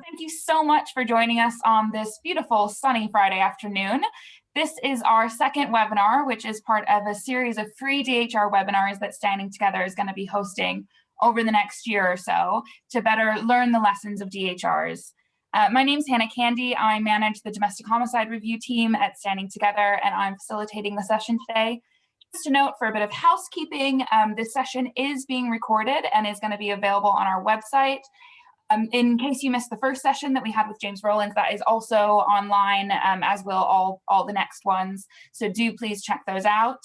Thank you so much for joining us on this beautiful sunny Friday afternoon. This is our second webinar, which is part of a series of free DHR webinars that Standing Together is going to be hosting over the next year or so to better learn the lessons of DHRs. My name is Hannah Candy. I manage the Domestic Homicide Review team at Standing Together, and I'm facilitating the session today. Just a note for a bit of housekeeping, this session is being recorded and is going to be available on our website. In case you missed the first session that we had with James Rowlands, that is also online, as will all the next ones. So do please check those out.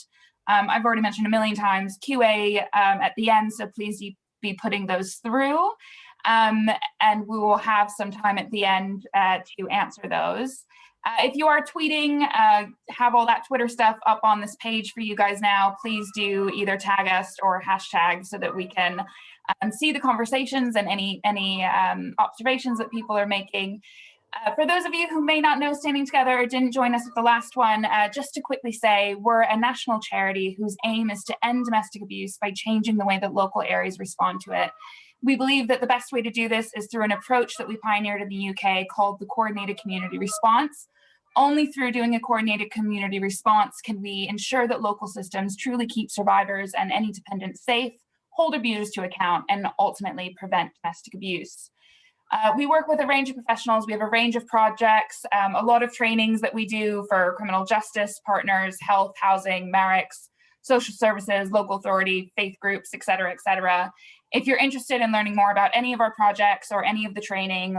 I've already mentioned a million times QA at the end, so please be putting those through. And we will have some time at the end to answer those. If you are tweeting, have all that Twitter stuff up on this page for you guys now. Please do either tag us or hashtag so that we can see the conversations and any observations that people are making. For those of you who may not know Standing Together or didn't join us at the last one, just to quickly say, we're a national charity whose aim is to end domestic abuse by changing the way that local areas respond to it. We believe that the best way to do this is through an approach that we pioneered in the UK called the Coordinated Community Response. Only through doing a coordinated community response can we ensure that local systems truly keep survivors and any dependents safe, hold abusers to account, and ultimately prevent domestic abuse. We work with a range of professionals. We have a range of projects, a lot of trainings that we do for criminal justice partners, health, housing, MERICS, social services, local authority, faith groups, et cetera, et cetera. If you're interested in learning more about any of our projects or any of the training,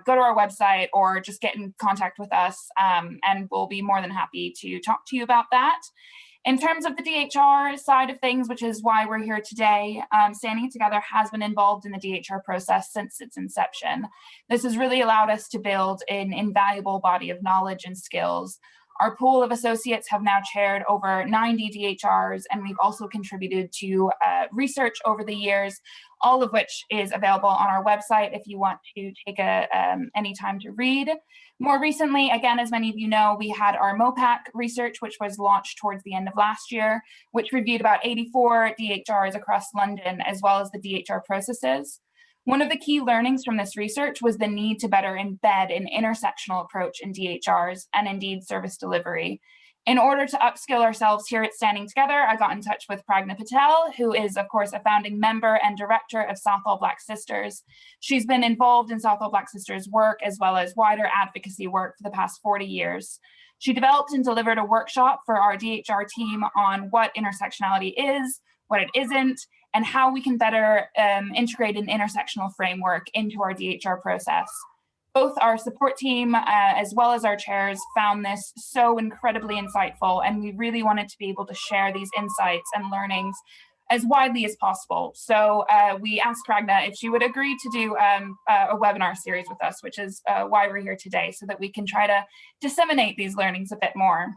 go to our website or just get in contact with us, and we'll be more than happy to talk to you about that. In terms of the DHR side of things, which is why we're here today, Standing Together has been involved in the DHR process since its inception. This has really allowed us to build an invaluable body of knowledge and skills. Our pool of associates have now chaired over 90 DHRs, and we've also contributed to research over the years, all of which is available on our website if you want to take any time to read. More recently, again, as many of you know, we had our MOPAC research, which was launched towards the end of last year, which reviewed about 84 DHRs across London, as well as the DHR processes. One of the key learnings from this research was the need to better embed an intersectional approach in DHRs and indeed service delivery. In order to upskill ourselves here at Standing Together, I got in touch with Pragna Patel, who is, of course, a founding member and director of Southall Black Sisters. She's been involved in Southall Black Sisters work as well as wider advocacy work for the past 40 years. She developed and delivered a workshop for our DHR team on what intersectionality is, what it isn't, and how we can better integrate an intersectional framework into our DHR process. Both our support team as well as our chairs found this so incredibly insightful, and we really wanted to be able to share these insights and learnings as widely as possible. So we asked Pragna if she would agree to do a webinar series with us, which is why we're here today, so that we can try to disseminate these learnings a bit more.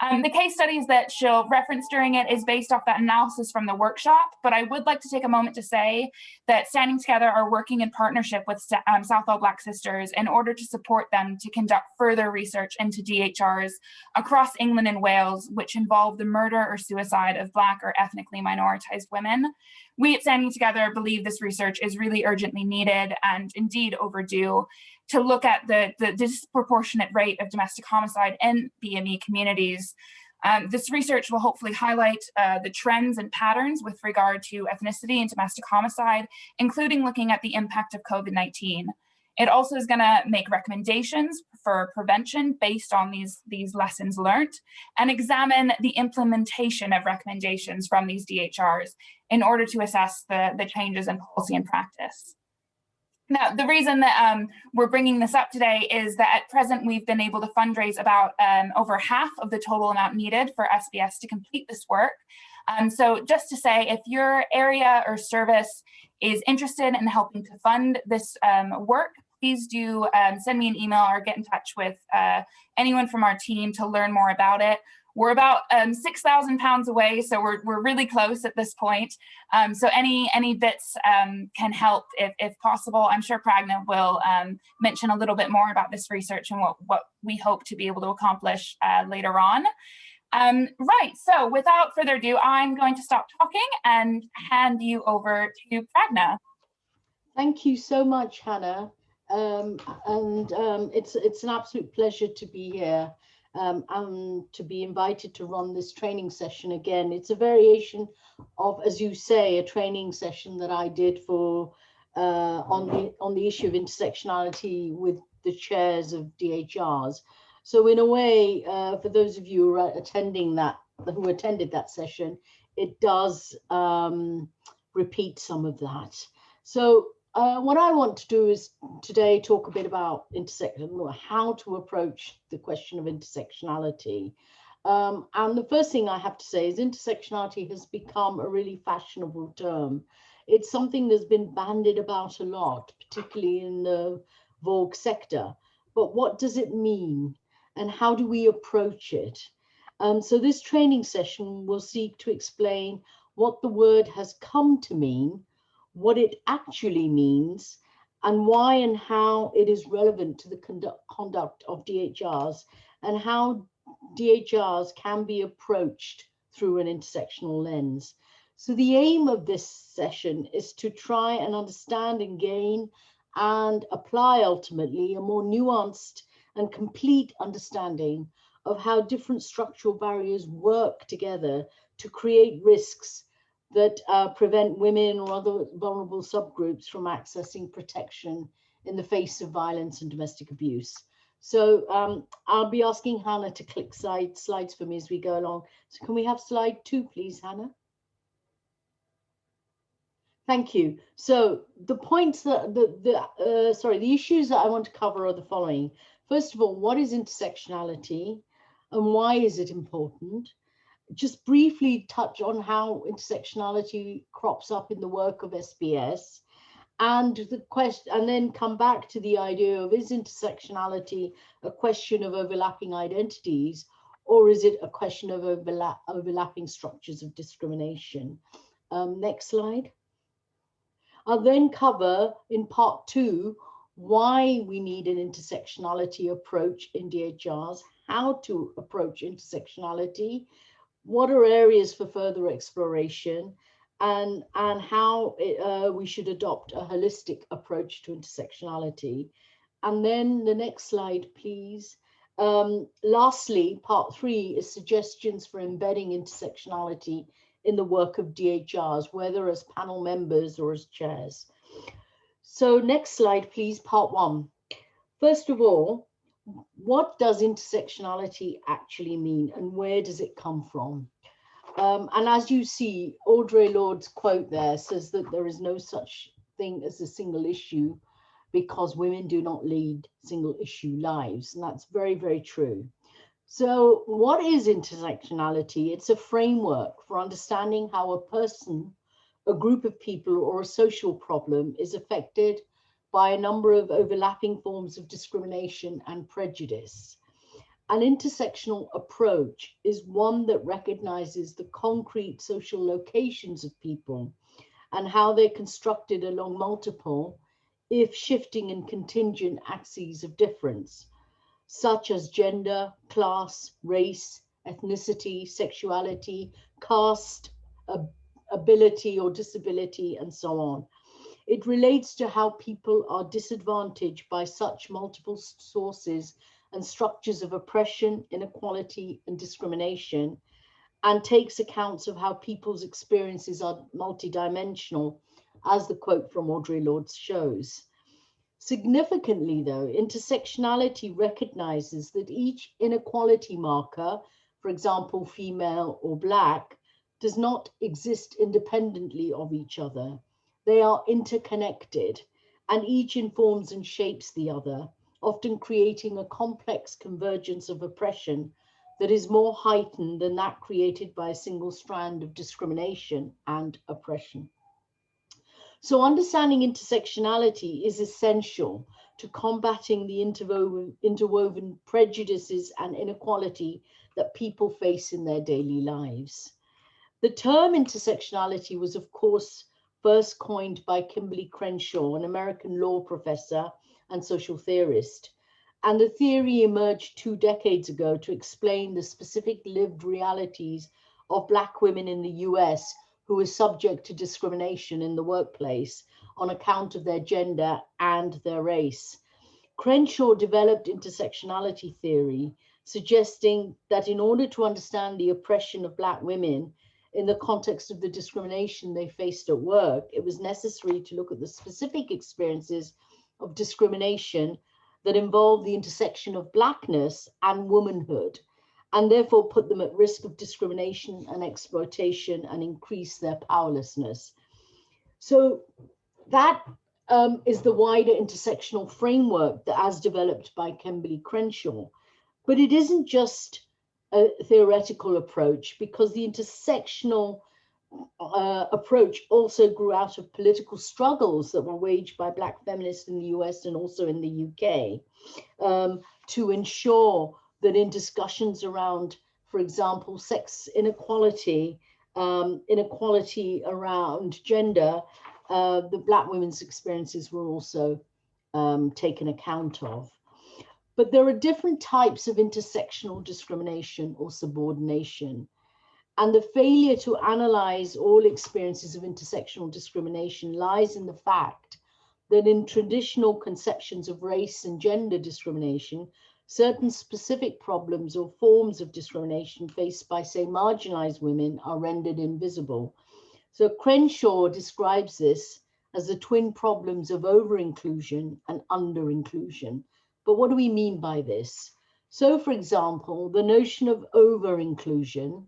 The case studies that she'll reference during it is based off that analysis from the workshop, but I would like to take a moment to say that Standing Together are working in partnership with Southall Black Sisters in order to support them to conduct further research into DHRs across England and Wales, which involve the murder or suicide of Black or ethnically minoritized women. We at Standing Together believe this research is really urgently needed and indeed overdue to look at the disproportionate rate of domestic homicide in BME communities. This research will hopefully highlight the trends and patterns with regard to ethnicity and domestic homicide, including looking at the impact of COVID-19. It also is going to make recommendations for prevention based on these lessons learned, and examine the implementation of recommendations from these DHRs in order to assess the changes in policy and practice. Now, the reason that we're bringing this up today is that at present we've been able to fundraise about over half of the total amount needed for SBS to complete this work. So just to say, if your area or service is interested in helping to fund this work, please do send me an email or get in touch with anyone from our team to learn more about it. We're about £6,000 away, so we're really close at this point. So any bits can help if possible. I'm sure Pragna will mention a little bit more about this research and what we hope to be able to accomplish later on. Right, so without further ado, I'm going to stop talking and hand you over to Pragna. Thank you so much, Hannah. It's an absolute pleasure to be here and to be invited to run this training session again. It's a variation of, as you say, a training session that I did for on the issue of intersectionality with the chairs of DHRs. So in a way, for those of you who are attending that, who attended that session, it does repeat some of that. So what I want to do is today talk a bit about how to approach the question of intersectionality. And the first thing I have to say is intersectionality has become a really fashionable term. It's something that's been bandied about a lot, particularly in the Vogue sector. But what does it mean? And how do we approach it? So this training session will seek to explain what the word has come to mean, what it actually means, and why and how it is relevant to the conduct of DHRs, and how DHRs can be approached through an intersectional lens. So the aim of this session is to try and understand and gain and apply ultimately a more nuanced and complete understanding of how different structural barriers work together to create risks that prevent women or other vulnerable subgroups from accessing protection in the face of violence and domestic abuse. So I'll be asking Hannah to click slides for me as we go along. So can we have slide 2, please, Hannah? Thank you. So the points that the issues that I want to cover are the following. First of all, what is intersectionality and why is it important? Just briefly touch on how intersectionality crops up in the work of SBS, and the question, and then come back to the idea of, is intersectionality a question of overlapping identities, or is it a question of overlapping structures of discrimination? Next slide. I'll then cover in part 2 why we need an intersectionality approach in DHRs, how to approach intersectionality, what are areas for further exploration, and how we should adopt a holistic approach to intersectionality. And then the next slide, please. Lastly, part 3 is suggestions for embedding intersectionality in the work of DHRs, whether as panel members or as chairs. So next slide, please, part 1. First of all, what does intersectionality actually mean and where does it come from? And as you see, Audre Lorde's quote there says that there is no such thing as a single issue because women do not lead single issue lives. And that's very, very true. So what is intersectionality? It's a framework for understanding how a person, a group of people, or a social problem is affected by a number of overlapping forms of discrimination and prejudice. An intersectional approach is one that recognizes the concrete social locations of people and how they're constructed along multiple, if shifting and contingent axes of difference, such as gender, class, race, ethnicity, sexuality, caste, ability or disability, and so on. It relates to how people are disadvantaged by such multiple sources and structures of oppression, inequality, and discrimination, and takes accounts of how people's experiences are multidimensional, as the quote from Audre Lorde shows. Significantly, though, intersectionality recognizes that each inequality marker, for example, female or Black, does not exist independently of each other. They are interconnected, and each informs and shapes the other, often creating a complex convergence of oppression that is more heightened than that created by a single strand of discrimination and oppression. So understanding intersectionality is essential to combating the interwoven prejudices and inequality that people face in their daily lives. The term intersectionality was, of course, first coined by Kimberly Crenshaw, an American law professor and social theorist. And the theory emerged 2 decades ago to explain the specific lived realities of Black women in the US who were subject to discrimination in the workplace on account of their gender and their race. Crenshaw developed intersectionality theory, suggesting that in order to understand the oppression of Black women in the context of the discrimination they faced at work, it was necessary to look at the specific experiences of discrimination that involved the intersection of Blackness and womanhood, and therefore put them at risk of discrimination and exploitation and increase their powerlessness. So that is the wider intersectional framework that as developed by Kimberly Crenshaw. But it isn't just a theoretical approach, because the intersectional approach also grew out of political struggles that were waged by Black feminists in the US and also in the UK to ensure that in discussions around, for example, sex inequality, inequality around gender, the Black women's experiences were also taken account of. But there are different types of intersectional discrimination or subordination. And the failure to analyze all experiences of intersectional discrimination lies in the fact that in traditional conceptions of race and gender discrimination, certain specific problems or forms of discrimination faced by, say, marginalized women are rendered invisible. So Crenshaw describes this as the twin problems of over-inclusion and under-inclusion. But what do we mean by this? So, for example, the notion of over-inclusion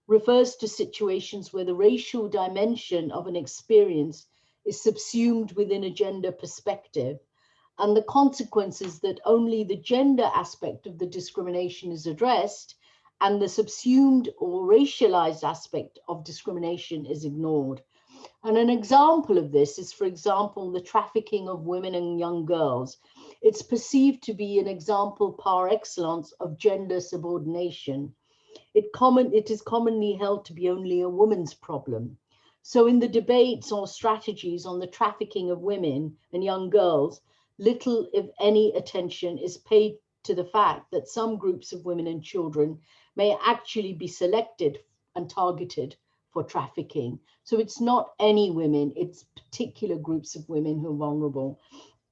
refers to situations where the racial dimension of an experience is subsumed within a gender perspective, and the consequence is that only the gender aspect of the discrimination is addressed, and the subsumed or racialized aspect of discrimination is ignored. And an example of this is, for example, the trafficking of women and young girls. It's perceived to be an example par excellence of gender subordination. It is commonly held to be only a woman's problem. So in the debates or strategies on the trafficking of women and young girls, little, if any, attention is paid to the fact that some groups of women and children may actually be selected and targeted for trafficking. So it's not any women, it's particular groups of women who are vulnerable.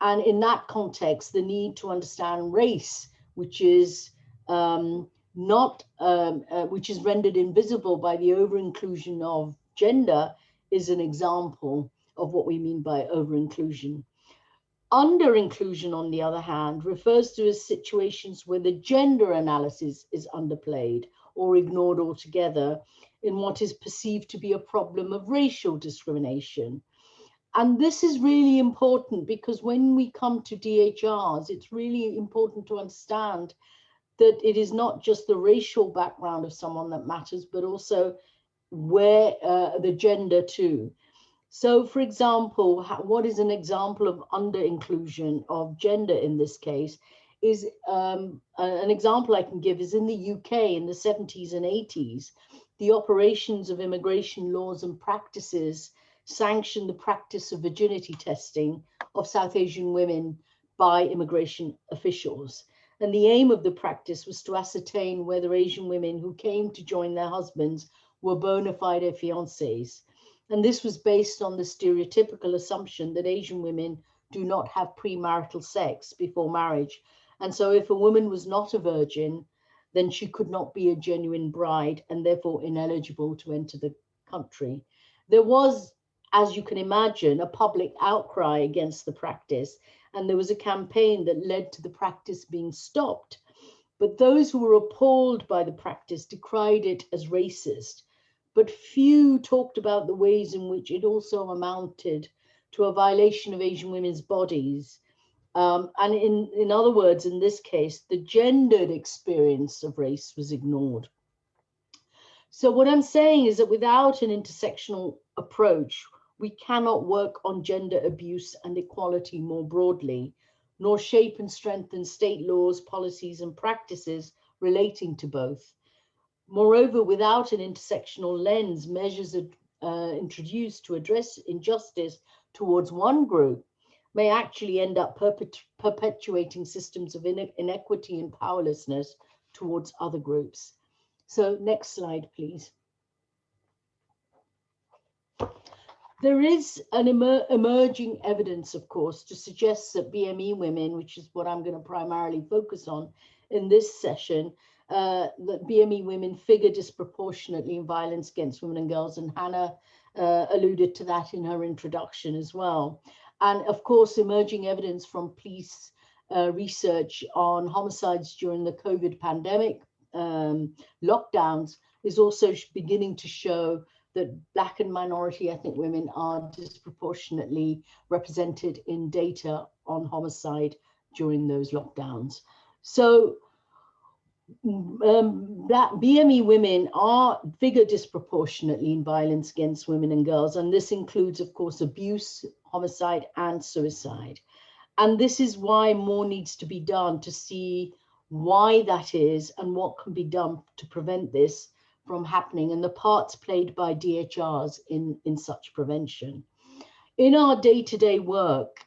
And in that context, the need to understand race, which is which is rendered invisible by the over-inclusion of gender, is an example of what we mean by over-inclusion. Under-inclusion, on the other hand, refers to situations where the gender analysis is underplayed or ignored altogether in what is perceived to be a problem of racial discrimination. And this is really important because when we come to DHRs, it's really important to understand that it is not just the racial background of someone that matters, but also where the gender too. So, for example, what is an example of under-inclusion of gender in this case is an example I can give is in the UK in the 70s and 80s, the operations of immigration laws and practices sanctioned the practice of virginity testing of South Asian women by immigration officials. And the aim of the practice was to ascertain whether Asian women who came to join their husbands were bona fide fiancés. And this was based on the stereotypical assumption that Asian women do not have premarital sex before marriage. And so if a woman was not a virgin, then she could not be a genuine bride and therefore ineligible to enter the country. There was, as you can imagine, a public outcry against the practice, and there was a campaign that led to the practice being stopped. But those who were appalled by the practice decried it as racist, but few talked about the ways in which it also amounted to a violation of Asian women's bodies. And in other words, in this case, the gendered experience of race was ignored. So what I'm saying is that without an intersectional approach, we cannot work on gender abuse and equality more broadly, nor shape and strengthen state laws, policies, and practices relating to both. Moreover, without an intersectional lens, measures introduced to address injustice towards one group may actually end up perpetuating systems of inequity and powerlessness towards other groups. So next slide, please. There is an emerging evidence, of course, to suggest that BME women, which is what I'm going to primarily focus on in this session, that BME women figure disproportionately in violence against women and girls, and Hannah alluded to that in her introduction as well. And of course, emerging evidence from police research on homicides during the COVID pandemic lockdowns is also beginning to show that Black and minority ethnic women are disproportionately represented in data on homicide during those lockdowns. So that BME women are figure disproportionately in violence against women and girls, and this includes, of course, abuse, homicide, and suicide. And this is why more needs to be done to see why that is and what can be done to prevent this from happening, and the parts played by DHRs in such prevention. In our day-to-day work,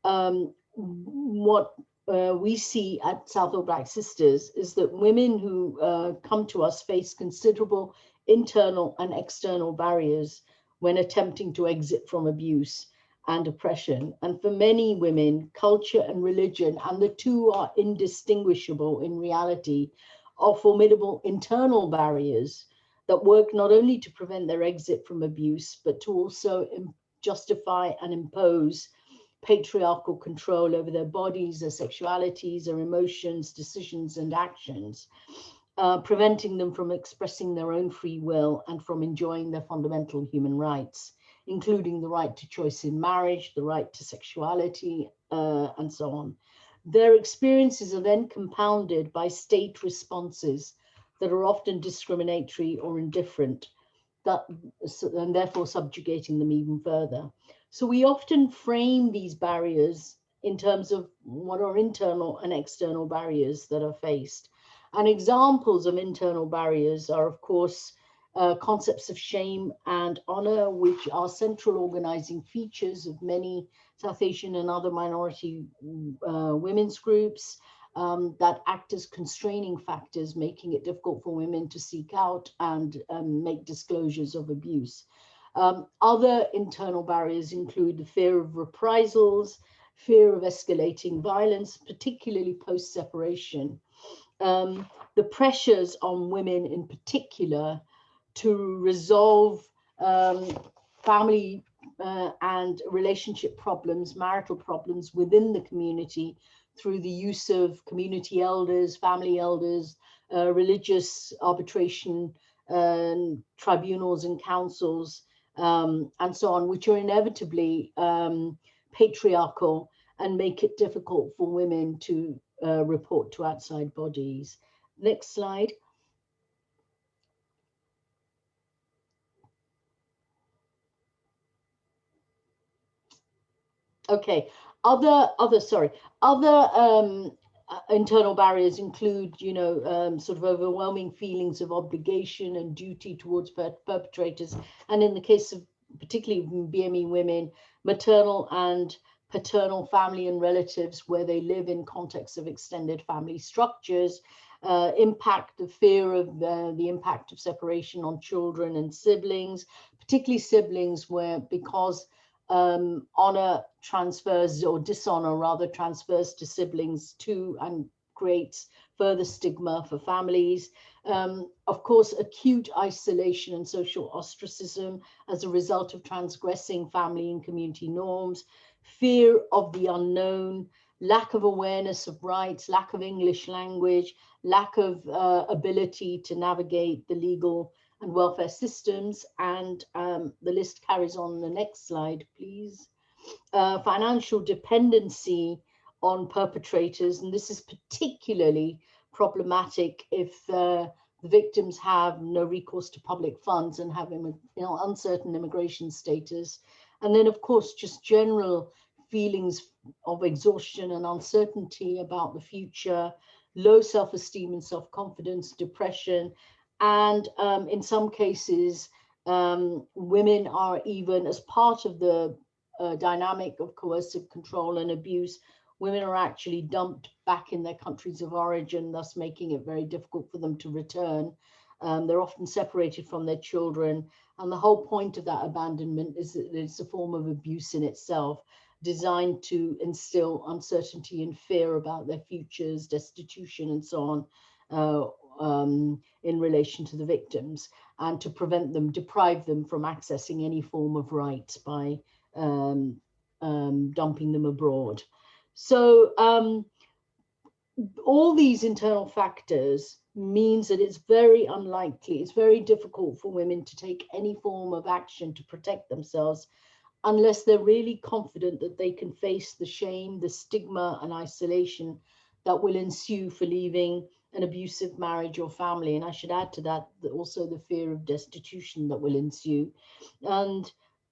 what we see at Southall Black Sisters is that women who come to us face considerable internal and external barriers when attempting to exit from abuse and oppression. And for many women, culture and religion, and the two are indistinguishable in reality, are formidable internal barriers that work not only to prevent their exit from abuse, but to also justify and impose patriarchal control over their bodies, their sexualities, their emotions, decisions, and actions, preventing them from expressing their own free will and from enjoying their fundamental human rights, including the right to choice in marriage, the right to sexuality, and so on. Their experiences are then compounded by state responses that are often discriminatory or indifferent, and therefore subjugating them even further. So we often frame these barriers in terms of what are internal and external barriers that are faced. And examples of internal barriers are, of course, concepts of shame and honor, which are central organizing features of many South Asian and other minority women's groups that act as constraining factors, making it difficult for women to seek out and make disclosures of abuse. Other internal barriers include the fear of reprisals, fear of escalating violence, particularly post-separation. The pressures on women in particular to resolve family and relationship problems, marital problems within the community through the use of community elders, family elders, religious arbitration tribunals and councils, and so on, which are inevitably patriarchal and make it difficult for women to report to outside bodies. Next slide. Okay, other internal barriers include, sort of overwhelming feelings of obligation and duty towards perpetrators, and in the case of particularly BME women, maternal and paternal family and relatives where they live in contexts of extended family structures, the fear of the impact of separation on children and siblings, particularly siblings where, because honor transfers, or dishonor rather, transfers to siblings too, and creates further stigma for families. Of course, acute isolation and social ostracism as a result of transgressing family and community norms, fear of the unknown, lack of awareness of rights, lack of English language, lack of ability to navigate the legal and welfare systems, and the list carries on. The next slide, please. Financial dependency on perpetrators, and this is particularly problematic if the victims have no recourse to public funds and have uncertain immigration status. And then, of course, just general feelings of exhaustion and uncertainty about the future, low self-esteem and self-confidence, depression, and in some cases, women are even, as part of the dynamic of coercive control and abuse, women are actually dumped back in their countries of origin, thus making it very difficult for them to return. They're often separated from their children. And the whole point of that abandonment is that it's a form of abuse in itself, designed to instill uncertainty and fear about their futures, destitution, and so on, in relation to the victims, and to prevent them, deprive them from accessing any form of rights by dumping them abroad. So all these internal factors means that it's very unlikely, it's very difficult for women to take any form of action to protect themselves unless they're really confident that they can face the shame, the stigma, and isolation that will ensue for leaving an abusive marriage or family. And I should add to that also the fear of destitution that will ensue. And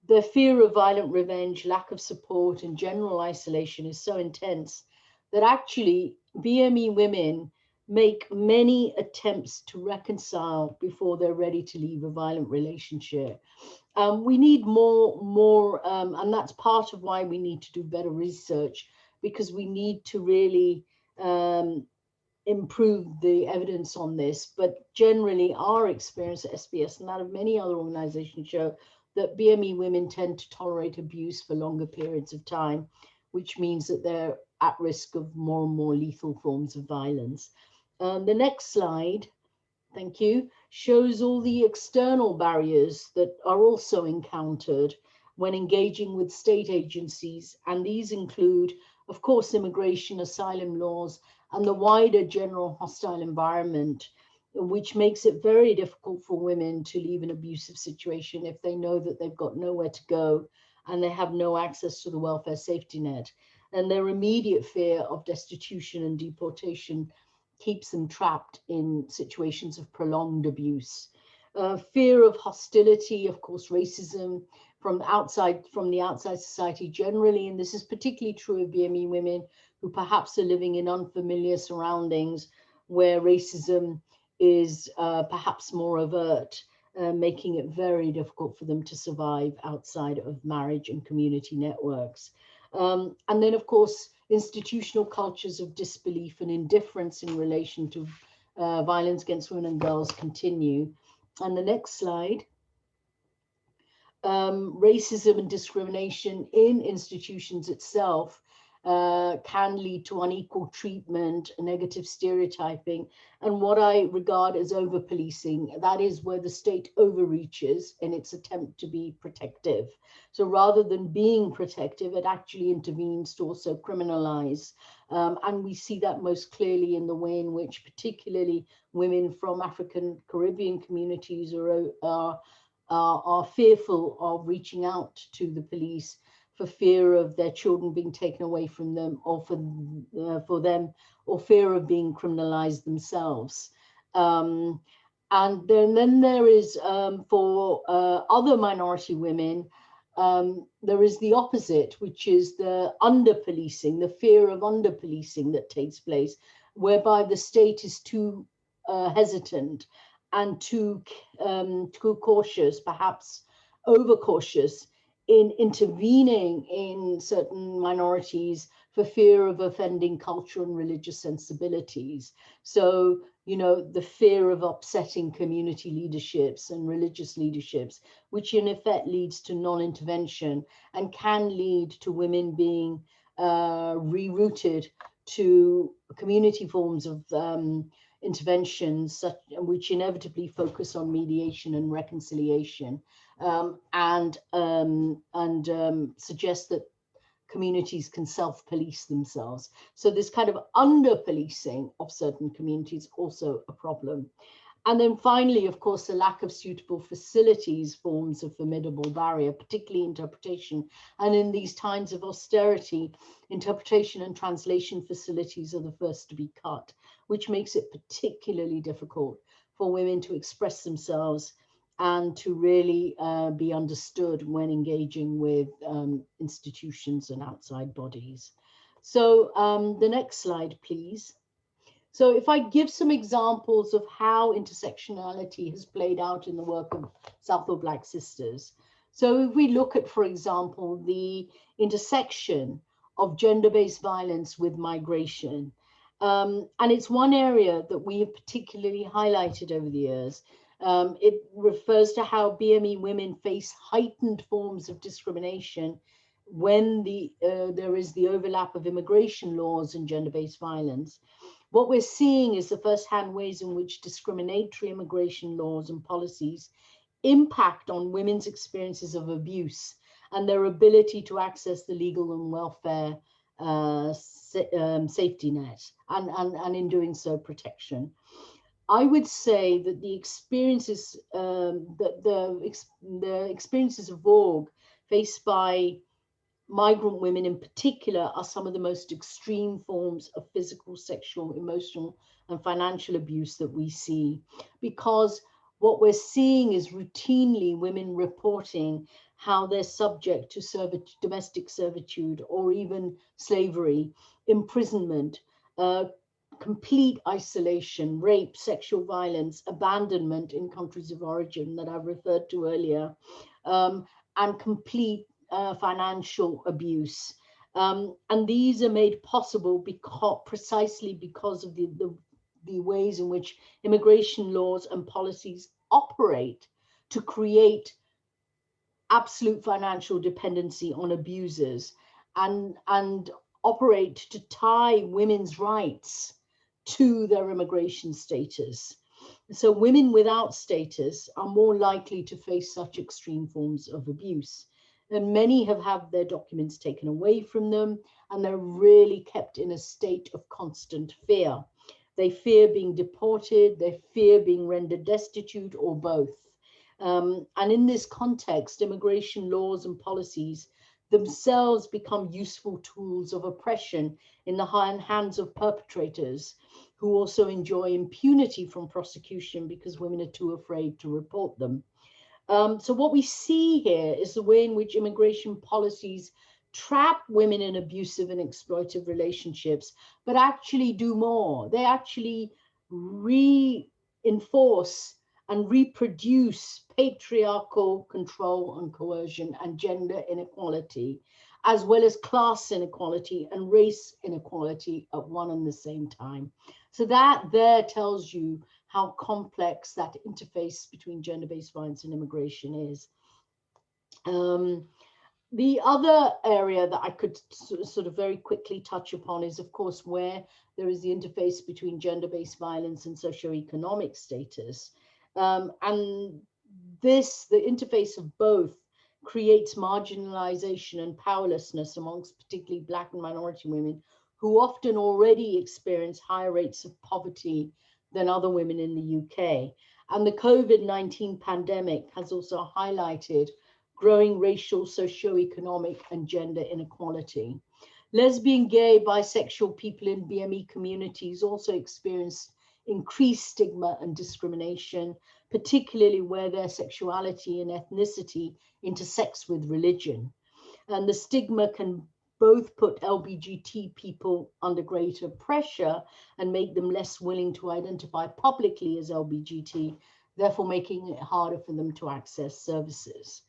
the fear of violent revenge, lack of support, and general isolation is so intense that actually BME women make many attempts to reconcile before they're ready to leave a violent relationship. We need more, and that's part of why we need to do better research, because we need to really improve the evidence on this. But generally, our experience at SBS and that of many other organizations show that BME women tend to tolerate abuse for longer periods of time, which means that they're at risk of more and more lethal forms of violence. The next slide, thank you, shows all the external barriers that are also encountered when engaging with state agencies. And these include, of course, immigration, asylum laws, and the wider general hostile environment, which makes it very difficult for women to leave an abusive situation if they know that they've got nowhere to go and they have no access to the welfare safety net. And their immediate fear of destitution and deportation keeps them trapped in situations of prolonged abuse. Fear of hostility, of course, racism from the outside society generally, and this is particularly true of BME women who perhaps are living in unfamiliar surroundings where racism is perhaps more overt, making it very difficult for them to survive outside of marriage and community networks. And then, of course, institutional cultures of disbelief and indifference in relation to violence against women and girls continue. And the next slide. Racism and discrimination in institutions itself can lead to unequal treatment, negative stereotyping, and what I regard as over-policing. That is where the state overreaches in its attempt to be protective. So rather than being protective, it actually intervenes to also criminalize. And we see that most clearly in the way in which particularly women from African Caribbean communities are fearful of reaching out to the police for fear of their children being taken away from them, or for them, or fear of being criminalized themselves. And then there is, for other minority women, there is the opposite, which is the under-policing, the fear of under-policing that takes place, whereby the state is too hesitant and too cautious, perhaps overcautious, in intervening in certain minorities for fear of offending cultural and religious sensibilities. So, you know, the fear of upsetting community leaderships and religious leaderships, which in effect leads to non-intervention and can lead to women being rerouted to community forms of interventions, which inevitably focus on mediation and reconciliation, and suggest that communities can self-police themselves. So this kind of under-policing of certain communities also a problem. And then finally, of course, the lack of suitable facilities forms a formidable barrier, particularly interpretation. And in these times of austerity, interpretation and translation facilities are the first to be cut, which makes it particularly difficult for women to express themselves and to really be understood when engaging with institutions and outside bodies. So the next slide, please. So if I give some examples of how intersectionality has played out in the work of Southall Black Sisters. So if we look at, for example, the intersection of gender-based violence with migration, And it's one area that we have particularly highlighted over the years. It refers to how BME women face heightened forms of discrimination when there is the overlap of immigration laws and gender-based violence. What we're seeing is the first-hand ways in which discriminatory immigration laws and policies impact on women's experiences of abuse and their ability to access the legal and welfare safety net, and in doing so, protection. I would say that the experiences, the experiences of org faced by migrant women in particular are some of the most extreme forms of physical, sexual, emotional, and financial abuse that we see, because what we're seeing is routinely women reporting how they're subject to domestic servitude or even slavery, imprisonment, complete isolation, rape, sexual violence, abandonment in countries of origin that I've referred to earlier, and complete financial abuse. And these are made possible precisely because of the ways in which immigration laws and policies operate to create absolute financial dependency on abusers, and operate to tie women's rights to their immigration status. So women without status are more likely to face such extreme forms of abuse. And many have had their documents taken away from them, and they're really kept in a state of constant fear. They fear being deported, they fear being rendered destitute, or both. And in this context, immigration laws and policies themselves become useful tools of oppression in the hands of perpetrators, who also enjoy impunity from prosecution because women are too afraid to report them. So what we see here is the way in which immigration policies trap women in abusive and exploitive relationships, but actually do more. They actually reinforce and reproduce patriarchal control and coercion and gender inequality, as well as class inequality and race inequality at one and the same time. So that there tells you how complex that interface between gender-based violence and immigration is. The other area that I could sort of very quickly touch upon is, of course, where there is the interface between gender-based violence and socioeconomic status. And the interface of both creates marginalization and powerlessness amongst particularly Black and minority women, who often already experience higher rates of poverty than other women in the UK. And the COVID-19 pandemic has also highlighted growing racial, socio-economic, and gender inequality. Lesbian, gay, bisexual people in BME communities also experience increased stigma and discrimination, particularly where their sexuality and ethnicity intersects with religion. And the stigma can both put LBGT people under greater pressure and make them less willing to identify publicly as LBGT, therefore making it harder for them to access services.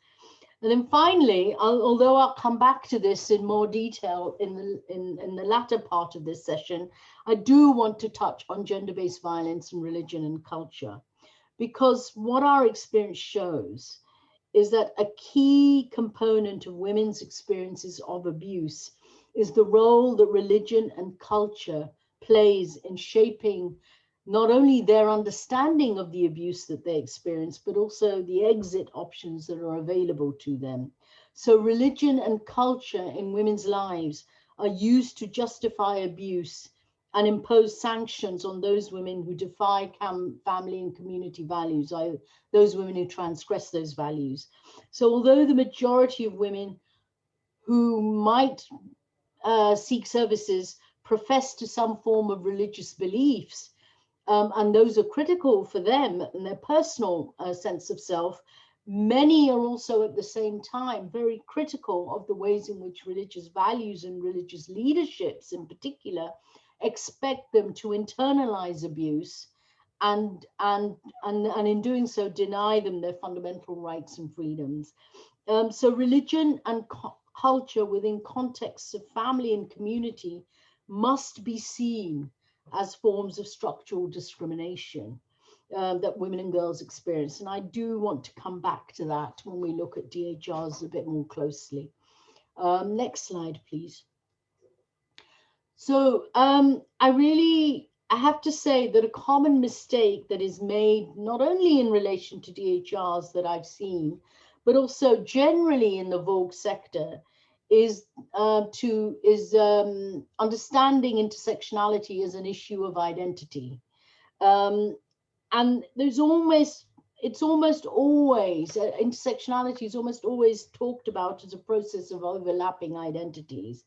And then finally, although I'll come back to this in more detail in the latter part of this session, I do want to touch on gender-based violence and religion and culture, because what our experience shows is that a key component of women's experiences of abuse is the role that religion and culture plays in shaping not only their understanding of the abuse that they experience, but also the exit options that are available to them. So religion and culture in women's lives are used to justify abuse and impose sanctions on those women who defy family and community values, those women who transgress those values. So although the majority of women who might seek services profess to some form of religious beliefs, and those are critical for them and their personal sense of self, many are also at the same time very critical of the ways in which religious values and religious leaderships in particular expect them to internalize abuse, and in doing so deny them their fundamental rights and freedoms. So religion and culture within contexts of family and community must be seen as forms of structural discrimination that women and girls experience. And I do want to come back to that when we look at DHRs a bit more closely. Next slide, please. So I have to say that a common mistake that is made not only in relation to DHRs that I've seen, but also generally in the Vogue sector is understanding intersectionality as an issue of identity. And it's almost always, intersectionality is almost always talked about as a process of overlapping identities.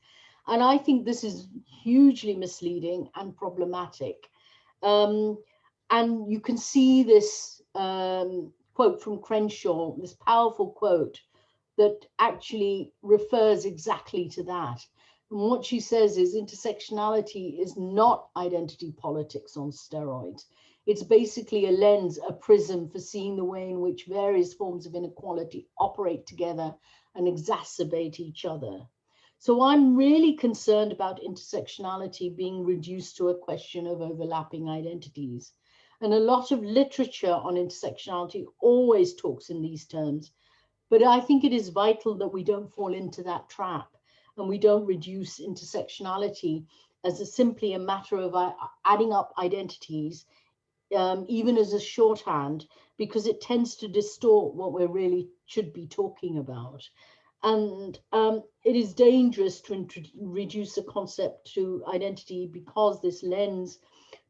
And I think this is hugely misleading and problematic. And you can see this quote from Crenshaw, this powerful quote that actually refers exactly to that. And what she says is intersectionality is not identity politics on steroids. It's basically a lens, a prism for seeing the way in which various forms of inequality operate together and exacerbate each other. So I'm really concerned about intersectionality being reduced to a question of overlapping identities. And a lot of literature on intersectionality always talks in these terms, but I think it is vital that we don't fall into that trap and we don't reduce intersectionality as simply a matter of adding up identities, even as a shorthand, because it tends to distort what we really should be talking about. And it is dangerous to reduce a concept to identity because this lends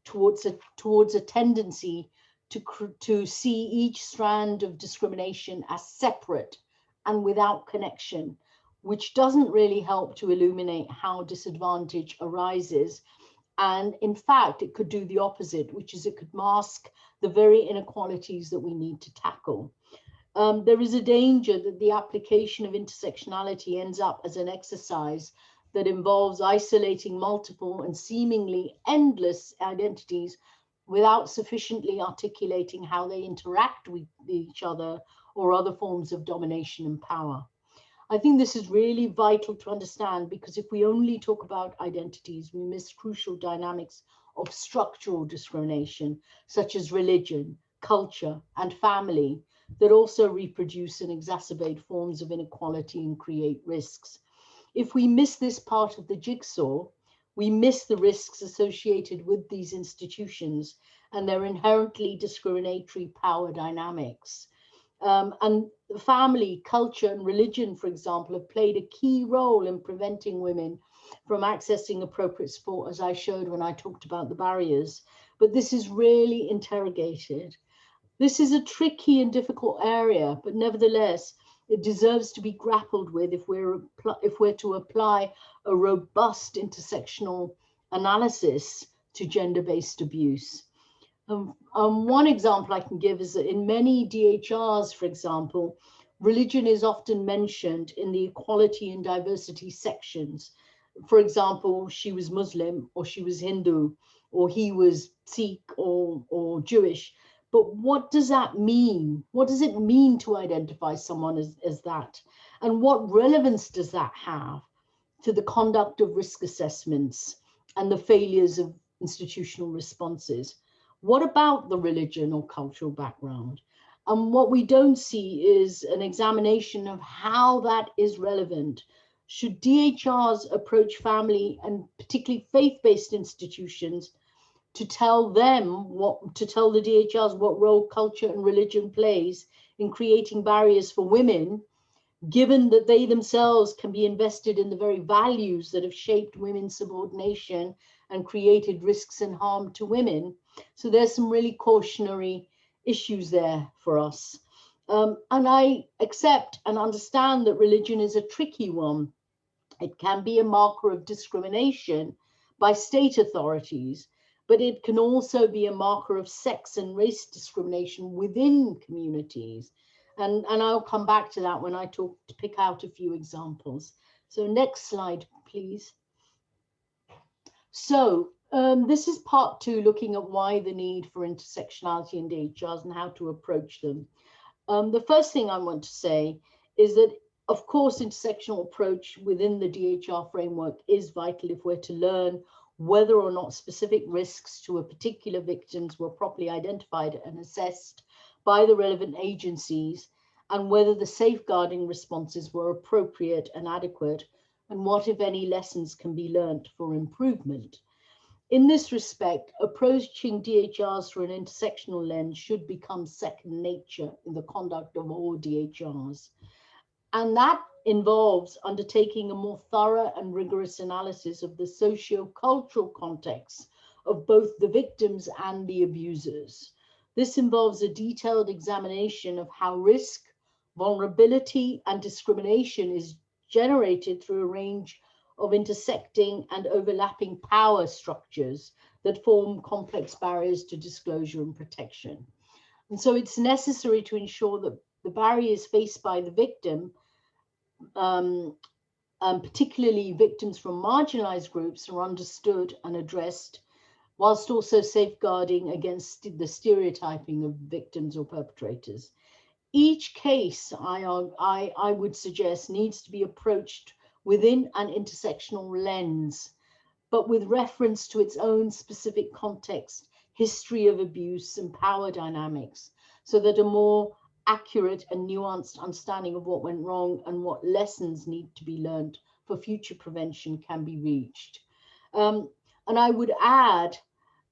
towards a tendency to see each strand of discrimination as separate and without connection, which doesn't really help to illuminate how disadvantage arises. And in fact, it could do the opposite, which is it could mask the very inequalities that we need to tackle. There is a danger that the application of intersectionality ends up as an exercise that involves isolating multiple and seemingly endless identities without sufficiently articulating how they interact with each other or other forms of domination and power. I think this is really vital to understand, because if we only talk about identities, we miss crucial dynamics of structural discrimination, such as religion, culture, and family, that also reproduce and exacerbate forms of inequality and create risks. If we miss this part of the jigsaw, we miss the risks associated with these institutions and their inherently discriminatory power dynamics. And family, culture, and religion, for example, have played a key role in preventing women from accessing appropriate support, as I showed when I talked about the barriers. But this is really interrogated. This is a tricky and difficult area, but nevertheless, it deserves to be grappled with if we're to apply a robust intersectional analysis to gender-based abuse. One example I can give is that in many DHRs, for example, religion is often mentioned in the equality and diversity sections. For example, she was Muslim, or she was Hindu, or he was Sikh or Jewish. But what does that mean? What does it mean to identify someone as that? And what relevance does that have to the conduct of risk assessments and the failures of institutional responses? What about the religion or cultural background? And what we don't see is an examination of how that is relevant. Should DHRs approach family and particularly faith-based institutions to tell the DHRs what role culture and religion plays in creating barriers for women, given that they themselves can be invested in the very values that have shaped women's subordination and created risks and harm to women? So there's some really cautionary issues there for us. And I accept and understand that religion is a tricky one. It can be a marker of discrimination by state authorities, but it can also be a marker of sex and race discrimination within communities. And I'll come back to that when I talk to pick out a few examples. So next slide, please. So this is part 2, looking at why the need for intersectionality in DHRs and how to approach them. The first thing I want to say is that, of course, intersectional approach within the DHR framework is vital if we're to learn whether or not specific risks to a particular victims were properly identified and assessed by the relevant agencies, and whether the safeguarding responses were appropriate and adequate, and what, if any, lessons can be learnt for improvement. In this respect, approaching DHRs through an intersectional lens should become second nature in the conduct of all DHRs. And that involves undertaking a more thorough and rigorous analysis of the socio-cultural context of both the victims and the abusers. This involves a detailed examination of how risk, vulnerability, and discrimination is generated through a range of intersecting and overlapping power structures that form complex barriers to disclosure and protection. And so it's necessary to ensure that the barriers faced by the victim, particularly victims from marginalized groups, are understood and addressed, whilst also safeguarding against the stereotyping of victims or perpetrators. Each case, I would suggest, needs to be approached within an intersectional lens, but with reference to its own specific context, history of abuse, and power dynamics, so that a more accurate and nuanced understanding of what went wrong and what lessons need to be learned for future prevention can be reached. And I would add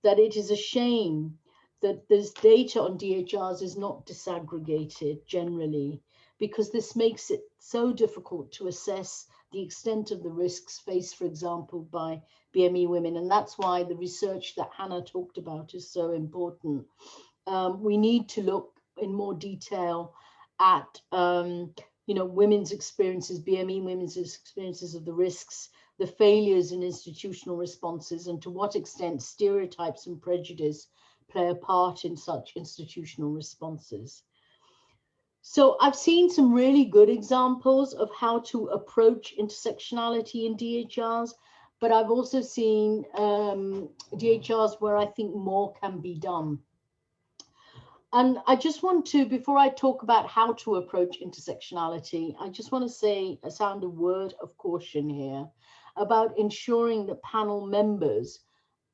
that it is a shame that this data on DHRs is not disaggregated generally, because this makes it so difficult to assess the extent of the risks faced, for example, by BME women. And that's why the research that Hannah talked about is so important. We need to look in more detail at women's experiences, BME women's experiences of the risks, the failures in institutional responses, and to what extent stereotypes and prejudice play a part in such institutional responses. So I've seen some really good examples of how to approach intersectionality in DHRs, but I've also seen DHRs where I think more can be done. And I just want to, before I talk about how to approach intersectionality, I just want to sound a word of caution here about ensuring that panel members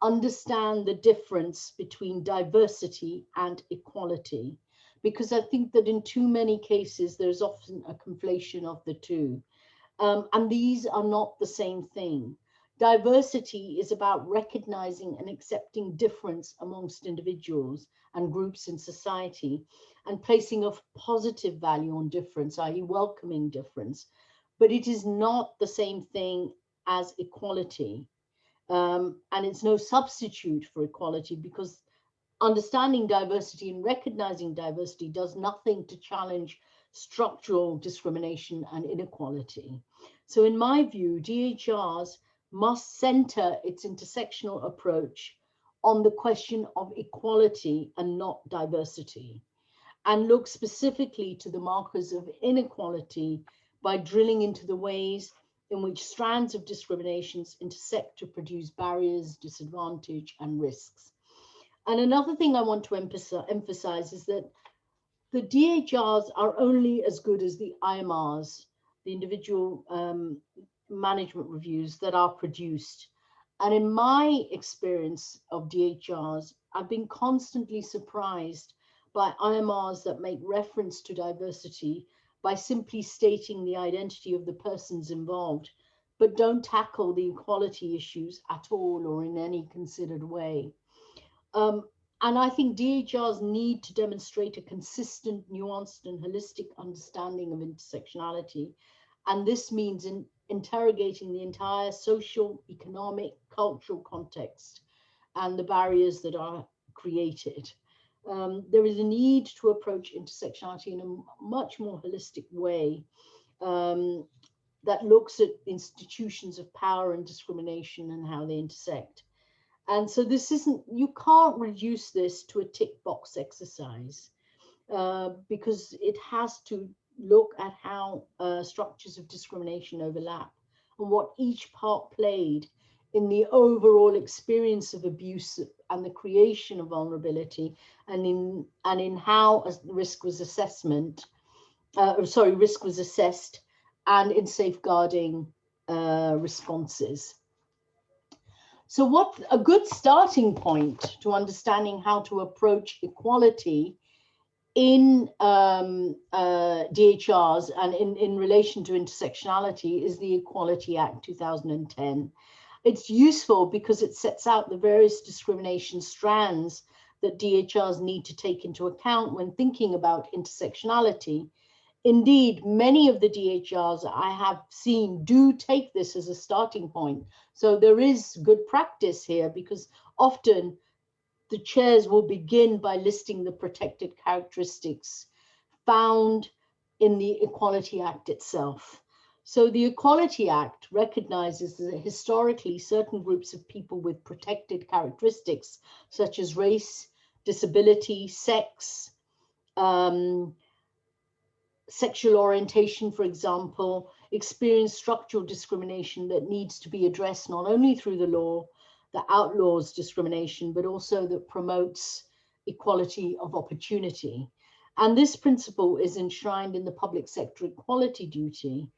understand the difference between diversity and equality, because I think that in too many cases, there's often a conflation of the two. And these are not the same thing. Diversity is about recognizing and accepting difference amongst individuals and groups in society, and placing a positive value on difference, i.e. welcoming difference. But it is not the same thing as equality. And it's no substitute for equality, because understanding diversity and recognizing diversity does nothing to challenge structural discrimination and inequality. So in my view, DHRs must center its intersectional approach on the question of equality and not diversity, and look specifically to the markers of inequality by drilling into the ways in which strands of discriminations intersect to produce barriers, disadvantage, and risks. And another thing I want to emphasize is that the DHRs are only as good as the IMRs, the individual management reviews that are produced. And in my experience of DHRs, I've been constantly surprised by IMRs that make reference to diversity by simply stating the identity of the persons involved, but don't tackle the equality issues at all or in any considered way. And I think DHRs need to demonstrate a consistent, nuanced, and holistic understanding of intersectionality. And this means interrogating the entire social, economic, cultural context and the barriers that are created. There is a need to approach intersectionality in a much more holistic way that looks at institutions of power and discrimination and how they intersect. And so this isn't, you can't reduce this to a tick box exercise because it has to look at how structures of discrimination overlap and what each part played in the overall experience of abuse and the creation of vulnerability, and in how risk was assessed and in safeguarding responses. So what a good starting point to understanding how to approach equality in DHRs and in relation to intersectionality is the Equality Act 2010. It's useful because it sets out the various discrimination strands that DHRs need to take into account when thinking about intersectionality. Indeed, many of the DHRs I have seen do take this as a starting point. So there is good practice here, because often the chairs will begin by listing the protected characteristics found in the Equality Act itself. So the Equality Act recognizes that historically certain groups of people with protected characteristics, such as race, disability, sex, sexual orientation, for example, experience structural discrimination that needs to be addressed not only through the law that outlaws discrimination, but also that promotes equality of opportunity. And this principle is enshrined in the public sector equality duty.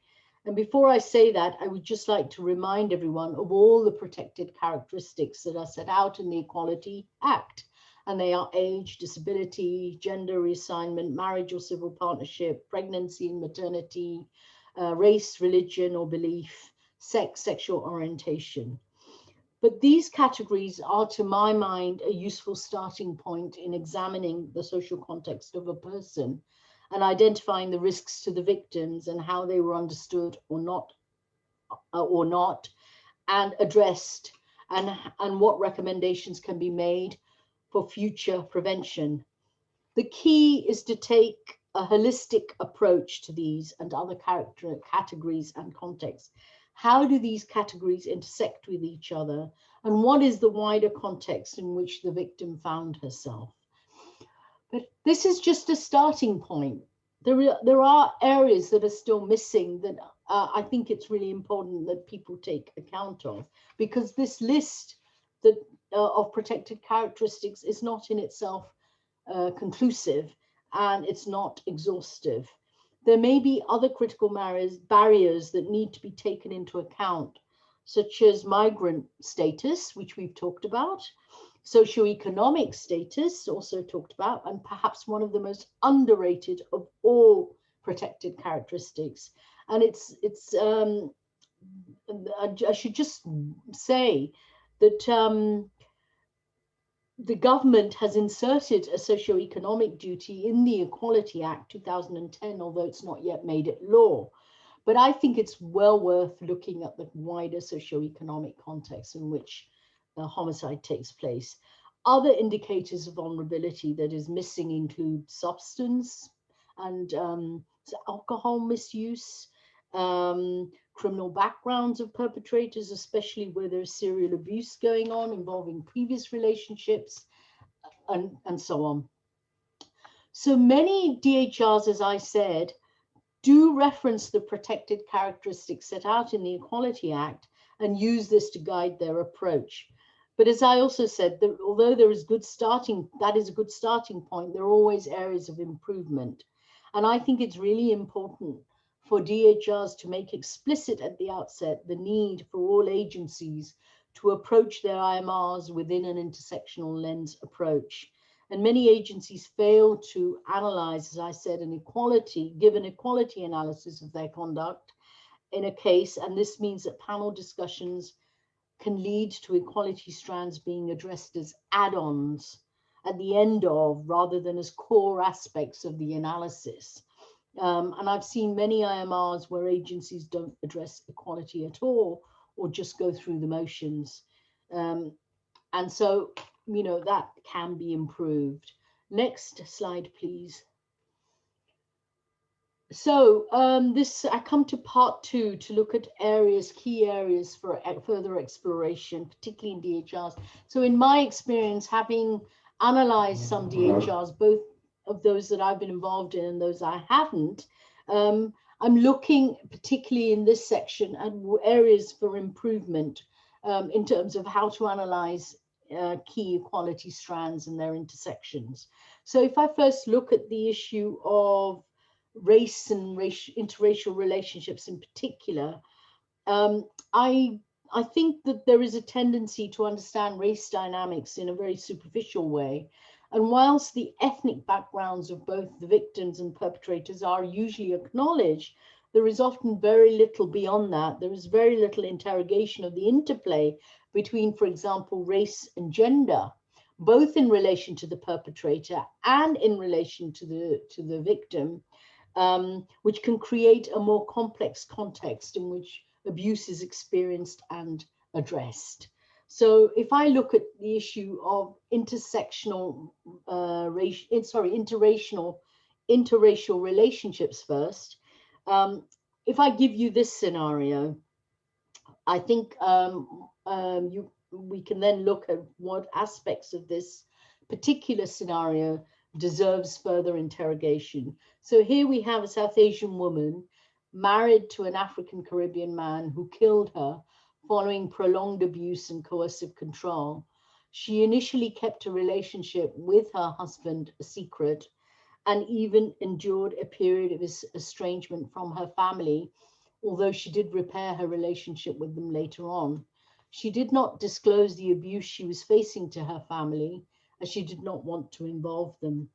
And before I say that, I would just like to remind everyone of all the protected characteristics that are set out in the Equality Act. And they are age, disability, gender reassignment, marriage or civil partnership, pregnancy and maternity, race, religion or belief, sex, sexual orientation. But these categories are, to my mind, a useful starting point in examining the social context of a person and identifying the risks to the victims and how they were understood or not, and addressed, and what recommendations can be made for future prevention. The key is to take a holistic approach to these and other categories and contexts. How do these categories intersect with each other? And what is the wider context in which the victim found herself? But this is just a starting point. There are areas that are still missing that I think it's really important that people take account of, because this list that of protected characteristics is not in itself conclusive, and it's not exhaustive. There may be other critical barriers that need to be taken into account, such as migrant status, which we've talked about, socio-economic status, also talked about, and perhaps one of the most underrated of all protected characteristics. And I should just say that the government has inserted a socio-economic duty in the Equality Act 2010, although it's not yet made it law. But I think it's well worth looking at the wider socio-economic context in which homicide takes place. Other indicators of vulnerability that is missing include substance and alcohol misuse, criminal backgrounds of perpetrators, especially where there's serial abuse going on involving previous relationships, and so on. So many DHRs, as I said, do reference the protected characteristics set out in the Equality Act and use this to guide their approach. But as I also said, although that is a good starting point, there are always areas of improvement. And I think it's really important for DHRs to make explicit at the outset the need for all agencies to approach their IMRs within an intersectional lens approach. And many agencies fail to analyze, as I said, give an equality analysis of their conduct in a case. And this means that panel discussions can lead to equality strands being addressed as add-ons at the end of, rather than as core aspects of the analysis. And I've seen many IMRs where agencies don't address equality at all, or just go through the motions. And so, that can be improved. Next slide, please. So I come to part 2 to look at key areas for further exploration, particularly in DHRs. So in my experience, having analyzed some DHRs, both of those that I've been involved in and those I haven't, I'm looking particularly in this section at areas for improvement in terms of how to analyze key equality strands and their intersections. So if I first look at the issue of race and interracial relationships in particular, I I think that there is a tendency to understand race dynamics in a very superficial way. And whilst the ethnic backgrounds of both the victims and perpetrators are usually acknowledged, there is often very little beyond that. There is very little interrogation of the interplay between, for example, race and gender, both in relation to the perpetrator and in relation to the victim, which can create a more complex context in which abuse is experienced and addressed. So if I look at the issue of interracial relationships first, if I give you this scenario, I think we can then look at what aspects of this particular scenario deserves further interrogation. So here we have a South Asian woman married to an African Caribbean man who killed her following prolonged abuse and coercive control. She initially kept a relationship with her husband a secret and even endured a period of estrangement from her family, although she did repair her relationship with them later on. She did not disclose the abuse she was facing to her family, as she did not want to involve them.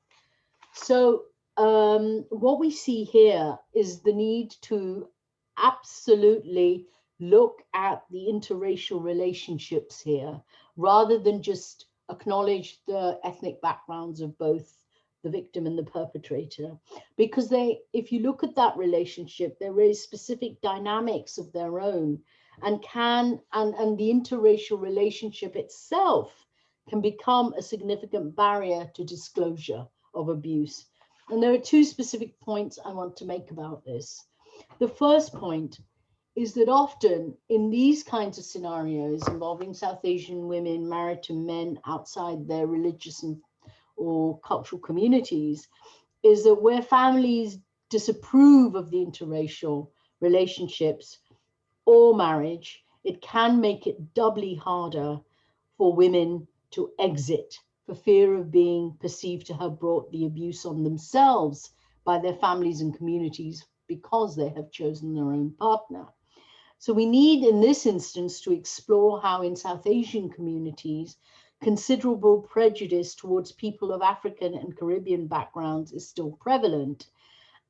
So what we see here is the need to absolutely look at the interracial relationships here, rather than just acknowledge the ethnic backgrounds of both the victim and the perpetrator, because if you look at that relationship, there is specific dynamics of their own, and the interracial relationship itself can become a significant barrier to disclosure of abuse. And there are two specific points I want to make about this. The first point is that often in these kinds of scenarios involving South Asian women married to men outside their religious or cultural communities, is that where families disapprove of the interracial relationships or marriage, it can make it doubly harder for women to exit for fear of being perceived to have brought the abuse on themselves by their families and communities because they have chosen their own partner. So we need, in this instance, to explore how in South Asian communities, considerable prejudice towards people of African and Caribbean backgrounds is still prevalent.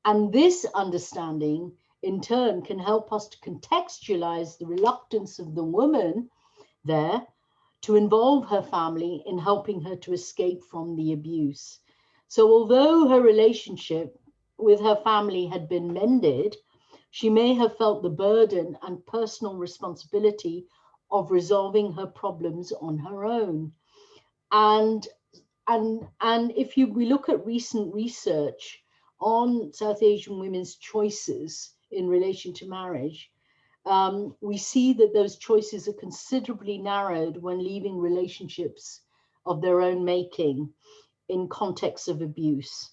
And this understanding, in turn, can help us to contextualize the reluctance of the woman there to involve her family in helping her to escape from the abuse. So although her relationship with her family had been mended, she may have felt the burden and personal responsibility of resolving her problems on her own. And if we look at recent research on South Asian women's choices in relation to marriage, we see that those choices are considerably narrowed when leaving relationships of their own making in contexts of abuse.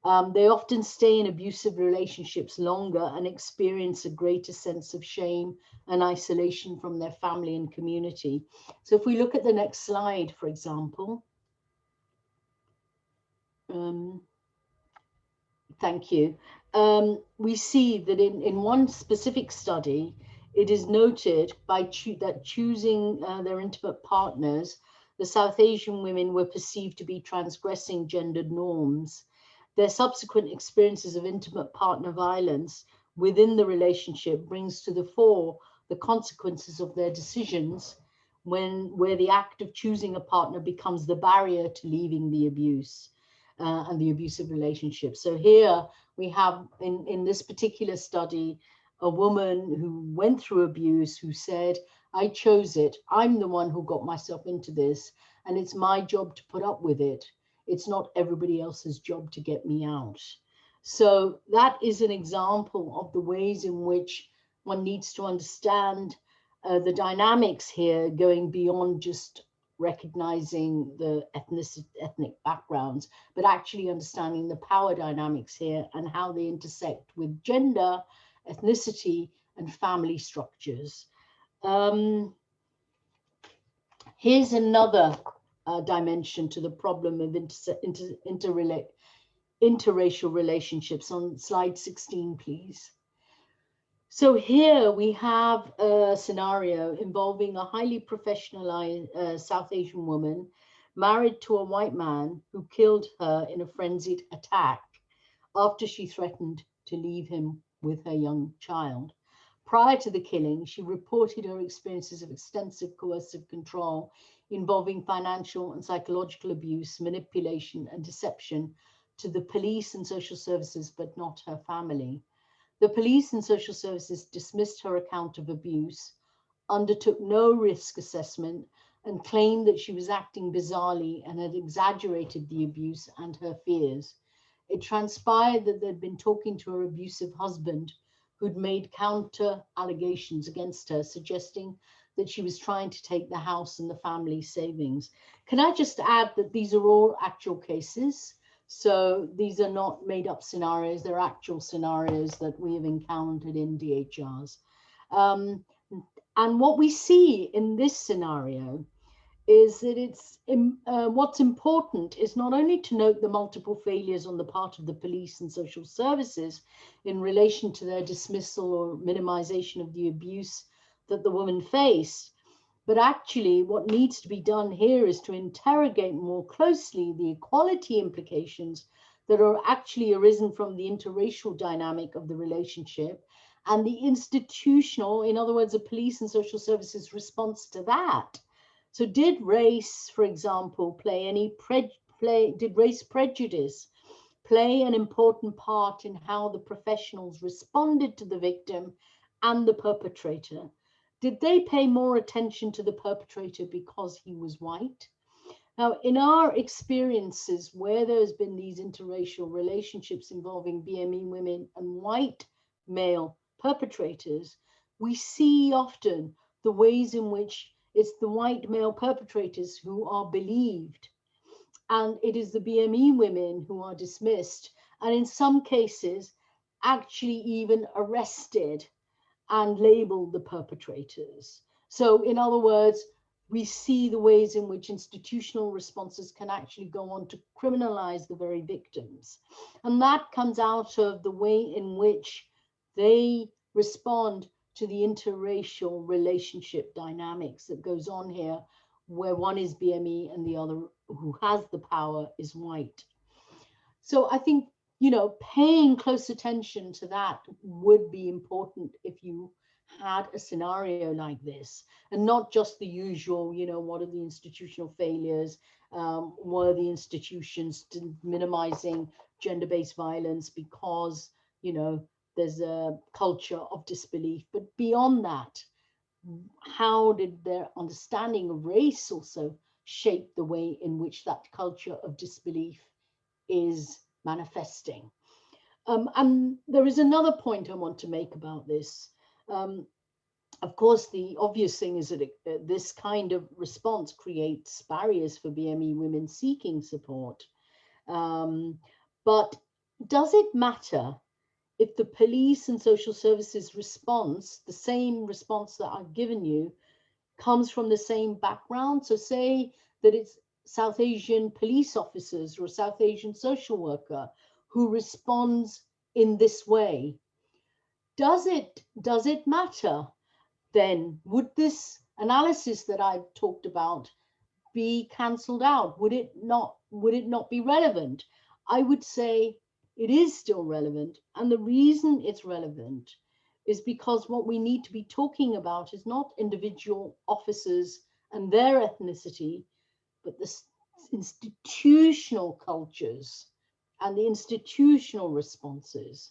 They often stay in abusive relationships longer and experience a greater sense of shame and isolation from their family and community. So if we look at the next slide, for example, thank you. We see that in one specific study, it is noted that choosing their intimate partners, the South Asian women were perceived to be transgressing gendered norms. Their subsequent experiences of intimate partner violence within the relationship brings to the fore the consequences of their decisions where the act of choosing a partner becomes the barrier to leaving the abuse and the abusive relationship. So here we have in this particular study, a woman who went through abuse who said, I chose it. I'm the one who got myself into this, and it's my job to put up with it. It's not everybody else's job to get me out. So that is an example of the ways in which one needs to understand the dynamics here, going beyond just recognizing the ethnic backgrounds, but actually understanding the power dynamics here and how they intersect with gender, ethnicity, and family structures. Here's another dimension to the problem of interracial relationships on slide 16, please. So here we have a scenario involving a highly professionalized South Asian woman married to a white man who killed her in a frenzied attack after she threatened to leave him with her young child. Prior to the killing, she reported her experiences of extensive coercive control involving financial and psychological abuse, manipulation, and deception to the police and social services, but not her family. The police and social services dismissed her account of abuse, undertook no risk assessment, and claimed that she was acting bizarrely and had exaggerated the abuse and her fears. It transpired that they'd been talking to her abusive husband, who'd made counter allegations against her, suggesting that she was trying to take the house and the family savings. Can I just add that these are all actual cases? So these are not made up scenarios, they're actual scenarios that we have encountered in DHRs. And what we see in this scenario is that what's important is not only to note the multiple failures on the part of the police and social services in relation to their dismissal or minimization of the abuse that the woman faced, but actually, what needs to be done here is to interrogate more closely the equality implications that are actually arisen from the interracial dynamic of the relationship and the institutional, in other words, the police and social services response to that. So did race, for example, did race prejudice play an important part in how the professionals responded to the victim and the perpetrator? Did they pay more attention to the perpetrator because he was white? Now, in our experiences where there's been these interracial relationships involving BME women and white male perpetrators, we see often the ways in which it's the white male perpetrators who are believed, and it is the BME women who are dismissed, and in some cases, actually even arrested and label the perpetrators. So in other words, we see the ways in which institutional responses can actually go on to criminalize the very victims. And that comes out of the way in which they respond to the interracial relationship dynamics that goes on here, where one is BME and the other who has the power is white. So I think, paying close attention to that would be important if you had a scenario like this, and not just the usual, what are the institutional failures? Were the institutions minimizing gender-based violence because, there's a culture of disbelief? But beyond that, how did their understanding of race also shape the way in which that culture of disbelief is manifesting? And there is another point I want to make about this. Of course, the obvious thing is that this kind of response creates barriers for BME women seeking support. But does it matter if the police and social services response, the same response that I've given you, comes from the same background? So say that it's South Asian police officers or a South Asian social worker who responds in this way. Does it matter then? Would this analysis that I've talked about be cancelled out? Would it not be relevant? I would say it is still relevant. And the reason it's relevant is because what we need to be talking about is not individual officers and their ethnicity, but the institutional cultures and the institutional responses.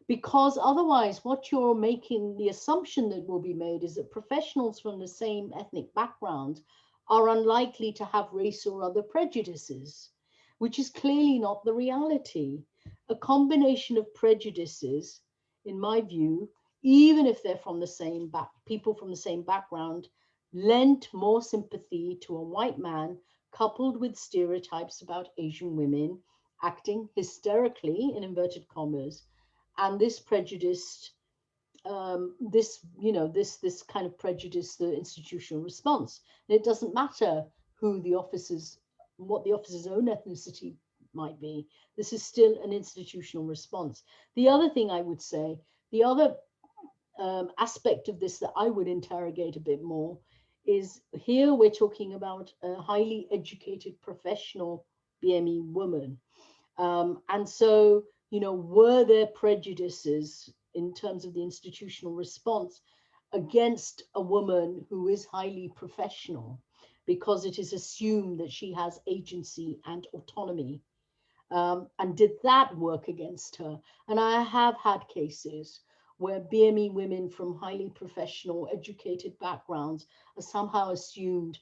Because otherwise, what you're making, the assumption that will be made is that professionals from the same ethnic background are unlikely to have race or other prejudices, which is clearly not the reality. A combination of prejudices, in my view, even if they're from the same people from the same background, lent more sympathy to a white man coupled with stereotypes about Asian women acting hysterically, in inverted commas, and this prejudiced, this kind of prejudice, the institutional response. And it doesn't matter what the officer's own ethnicity might be. This is still an institutional response. The other thing I would say, the other aspect of this that I would interrogate a bit more is here we're talking about a highly educated professional BME woman. And so, you know, were there prejudices in terms of the institutional response against a woman who is highly professional, because it is assumed that she has agency and autonomy? And did that work against her? And I have had cases where BME women from highly professional, educated backgrounds are somehow assumed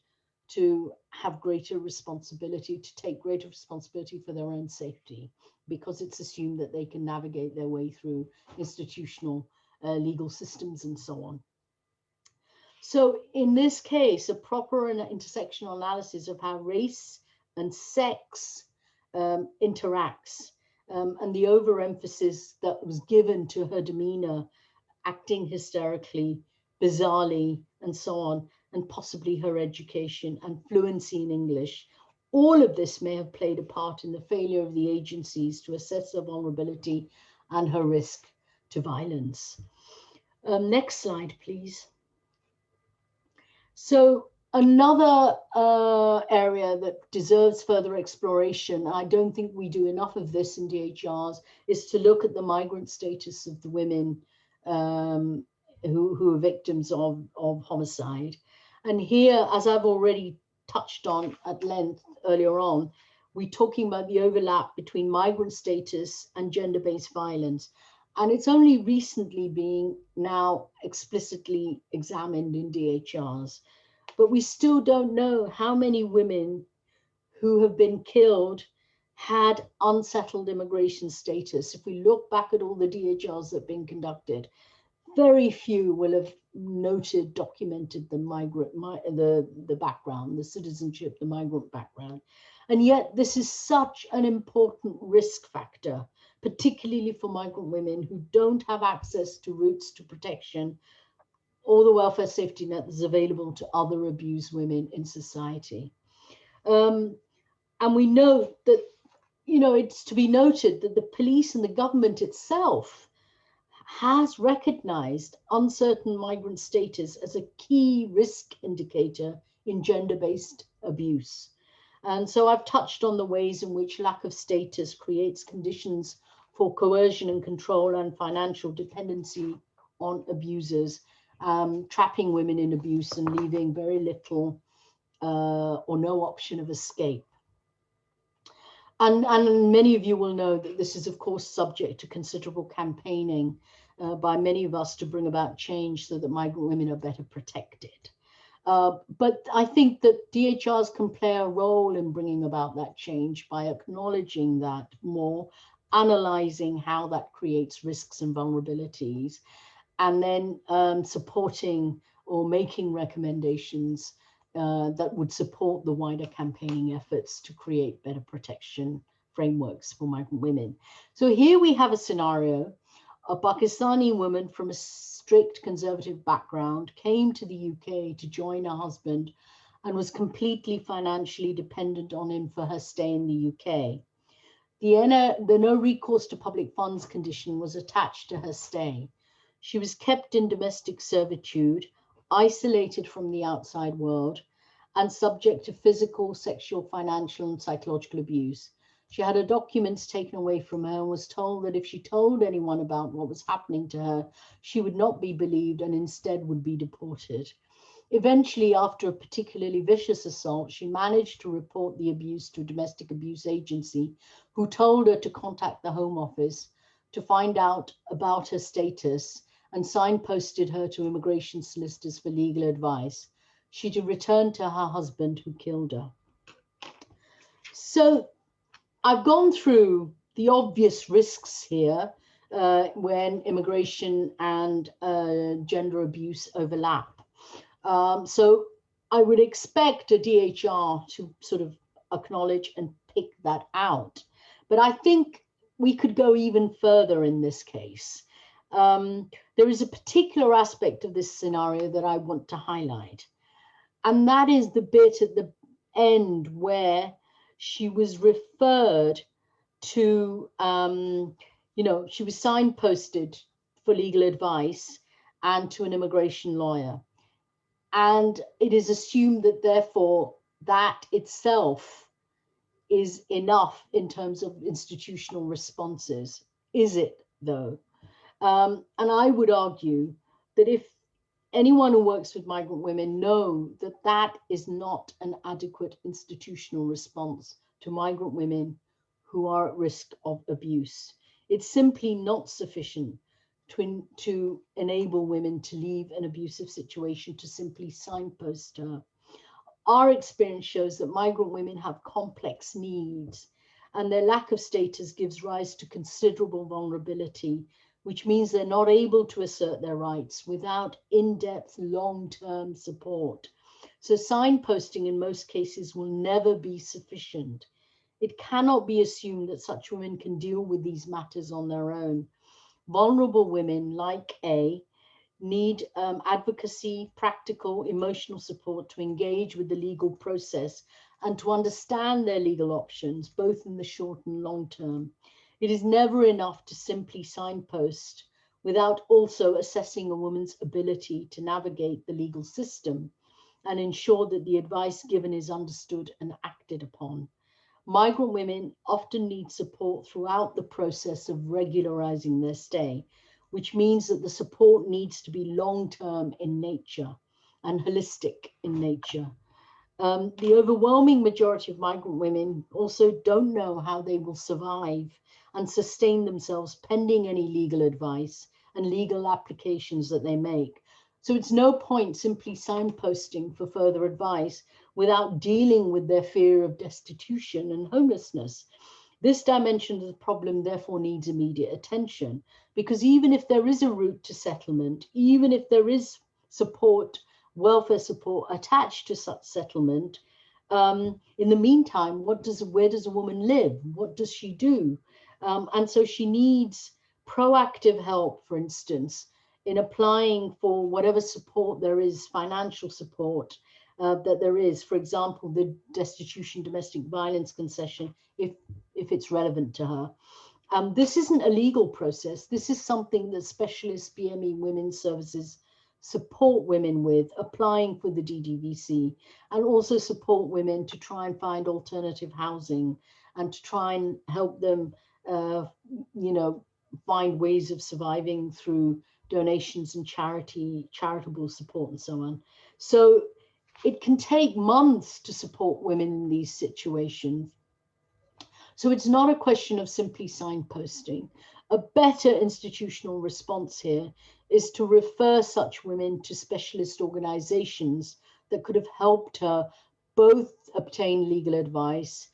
to have greater responsibility, to take greater responsibility for their own safety, because it's assumed that they can navigate their way through institutional legal systems and so on. So in this case, a proper and intersectional analysis of how race and sex interacts, and the overemphasis that was given to her demeanor, acting hysterically, bizarrely, and so on, and possibly her education and fluency in English. All of this may have played a part in the failure of the agencies to assess her vulnerability and her risk to violence. Next slide, please. So another area that deserves further exploration, I don't think we do enough of this in DHRs, is to look at the migrant status of the women who are victims of homicide. And here, as I've already touched on at length earlier on, we're talking about the overlap between migrant status and gender-based violence. And it's only recently being now explicitly examined in DHRs. But we still don't know how many women who have been killed had unsettled immigration status. If we look back at all the DHRs that have been conducted, very few will have noted, documented the background, the citizenship, the migrant background. And yet this is such an important risk factor, particularly for migrant women who don't have access to routes to protection or the welfare safety net that's available to other abused women in society. And we know that, you know, it's to be noted that the police and the government itself has recognized uncertain migrant status as a key risk indicator in gender-based abuse. And so I've touched on the ways in which lack of status creates conditions for coercion and control and financial dependency on abusers, trapping women in abuse and leaving very little or no option of escape. And many of you will know that this is, of course, subject to considerable campaigning by many of us to bring about change so that migrant women are better protected. But I think that DHRs can play a role in bringing about that change by acknowledging that more, analyzing how that creates risks and vulnerabilities, and then supporting or making recommendations that would support the wider campaigning efforts to create better protection frameworks for migrant women. So here we have a scenario. A Pakistani woman from a strict conservative background came to the UK to join her husband and was completely financially dependent on him for her stay in the UK. The no recourse to public funds condition was attached to her stay. She was kept in domestic servitude, isolated from the outside world, and subject to physical, sexual, financial, and psychological abuse. She had her documents taken away from her and was told that if she told anyone about what was happening to her, she would not be believed and instead would be deported. Eventually, after a particularly vicious assault, she managed to report the abuse to a domestic abuse agency, who told her to contact the Home Office to find out about her status and signposted her to immigration solicitors for legal advice. She returned to her husband, who killed her. So I've gone through the obvious risks here when immigration and gender abuse overlap. So I would expect a DHR to sort of acknowledge and pick that out. But I think we could go even further in this case. There is a particular aspect of this scenario that I want to highlight. And that is the bit at the end where she was referred to, she was signposted for legal advice, and to an immigration lawyer. And it is assumed that therefore that itself is enough in terms of institutional responses. Is it though? And I would argue that if anyone who works with migrant women know that that is not an adequate institutional response to migrant women who are at risk of abuse. It's simply not sufficient to enable women to leave an abusive situation, to simply signpost her. Our experience shows that migrant women have complex needs, and their lack of status gives rise to considerable vulnerability, which means they're not able to assert their rights without in-depth, long-term support. So signposting in most cases will never be sufficient. It cannot be assumed that such women can deal with these matters on their own. Vulnerable women like A need advocacy, practical, emotional support to engage with the legal process and to understand their legal options, both in the short and long term. It is never enough to simply signpost without also assessing a woman's ability to navigate the legal system and ensure that the advice given is understood and acted upon. Migrant women often need support throughout the process of regularizing their stay, which means that the support needs to be long-term in nature and holistic in nature. The overwhelming majority of migrant women also don't know how they will survive and sustain themselves pending any legal advice and legal applications that they make. So it's no point simply signposting for further advice without dealing with their fear of destitution and homelessness. This dimension of the problem therefore needs immediate attention, because even if there is a route to settlement, even if there is support, welfare support attached to such settlement, in the meantime, where does a woman live? What does she do? And so she needs proactive help, for instance, in applying for whatever support there is, financial support that there is, for example, the destitution domestic violence concession, if it's relevant to her. This isn't a legal process. This is something that specialist BME women's services support women with, applying for the DDVC, and also support women to try and find alternative housing and to try and help them, find ways of surviving through donations and charitable support and so on. So it can take months to support women in these situations. So it's not a question of simply signposting. A better institutional response here is to refer such women to specialist organizations that could have helped her both obtain legal advice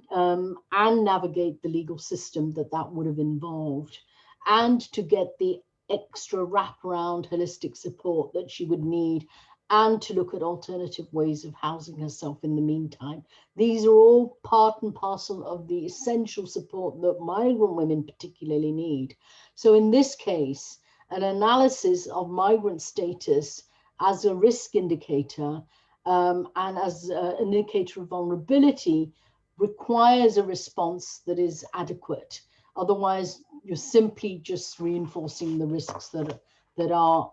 and navigate the legal system that would have involved, and to get the extra wraparound holistic support that she would need, and to look at alternative ways of housing herself in the meantime. These are all part and parcel of the essential support that migrant women particularly need. So in this case, an analysis of migrant status as a risk indicator and as an indicator of vulnerability requires a response that is adequate. Otherwise, you're simply just reinforcing the risks that are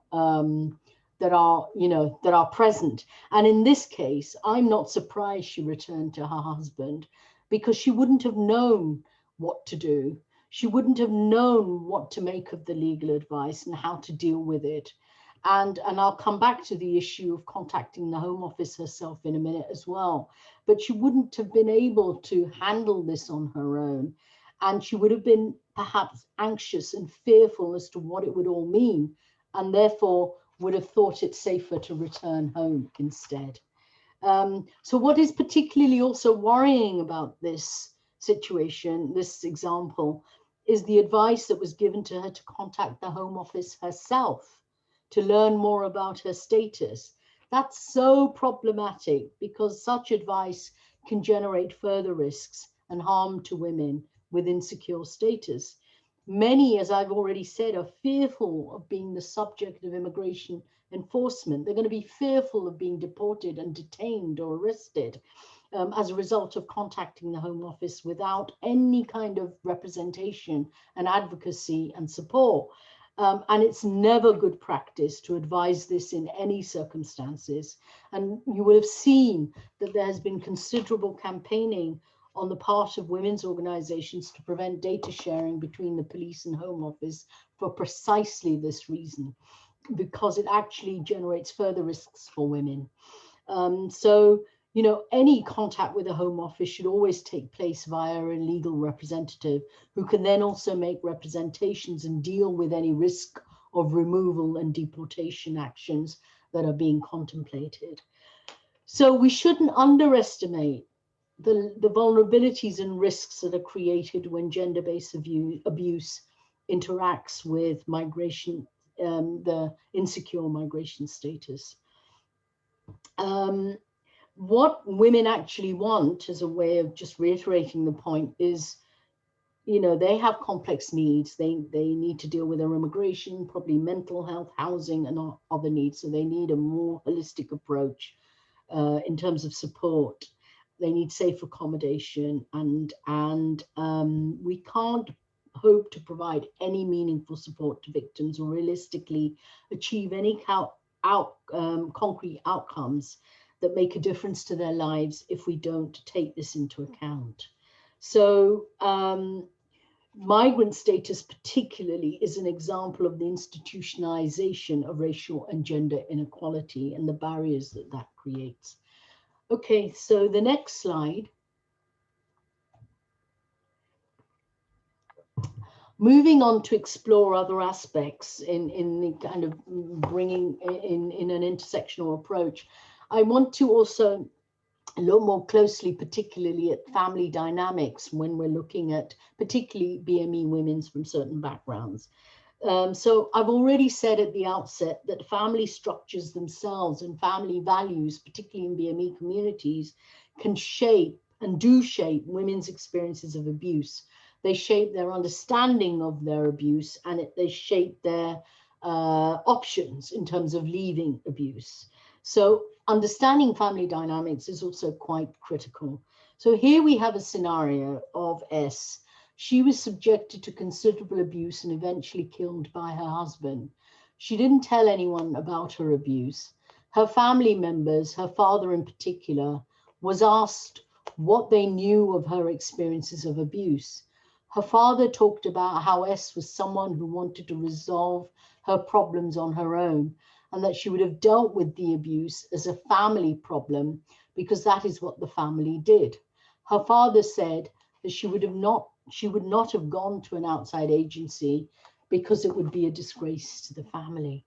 present. And in this case, I'm not surprised she returned to her husband, because she wouldn't have known what to do. She wouldn't have known what to make of the legal advice and how to deal with it. And I'll come back to the issue of contacting the Home Office herself in a minute as well. But she wouldn't have been able to handle this on her own. And she would have been perhaps anxious and fearful as to what it would all mean, and therefore would have thought it safer to return home instead. So what is particularly also worrying about this situation, this example, is the advice that was given to her to contact the Home Office herself to learn more about her status. That's so problematic, because such advice can generate further risks and harm to women with insecure status. Many, as I've already said, are fearful of being the subject of immigration enforcement. They're going to be fearful of being deported and detained or arrested as a result of contacting the Home Office without any kind of representation and advocacy and support. And it's never good practice to advise this in any circumstances. And you will have seen that there has been considerable campaigning on the part of women's organizations to prevent data sharing between the police and Home Office for precisely this reason, because it actually generates further risks for women. So, you know, any contact with the Home Office should always take place via a legal representative who can then also make representations and deal with any risk of removal and deportation actions that are being contemplated. So we shouldn't underestimate the vulnerabilities and risks that are created when gender-based abuse interacts with migration, the insecure migration status. What women actually want, as a way of just reiterating the point, is, you know, they have complex needs. They need to deal with their immigration, probably mental health, housing, and other needs. So they need a more holistic approach in terms of support. They need safe accommodation, and we can't hope to provide any meaningful support to victims or realistically achieve any concrete outcomes that make a difference to their lives if we don't take this into account. So migrant status particularly is an example of the institutionalization of racial and gender inequality and the barriers that that creates. Okay, so the next slide. Moving on to explore other aspects in the kind of bringing in an intersectional approach, I want to also look more closely, particularly at family dynamics when we're looking at particularly BME women from certain backgrounds. So I've already said at the outset that family structures themselves and family values, particularly in BME communities, can shape and do shape women's experiences of abuse. They shape their understanding of their abuse, and they shape their options in terms of leaving abuse. So understanding family dynamics is also quite critical. So here we have a scenario of S. She was subjected to considerable abuse and eventually killed by her husband. She didn't tell anyone about her abuse. Her family members, her father in particular, was asked what they knew of her experiences of abuse. Her father talked about how S was someone who wanted to resolve her problems on her own, and that she would have dealt with the abuse as a family problem because that is what the family did. Her father said that she would not have gone to an outside agency because it would be a disgrace to the family.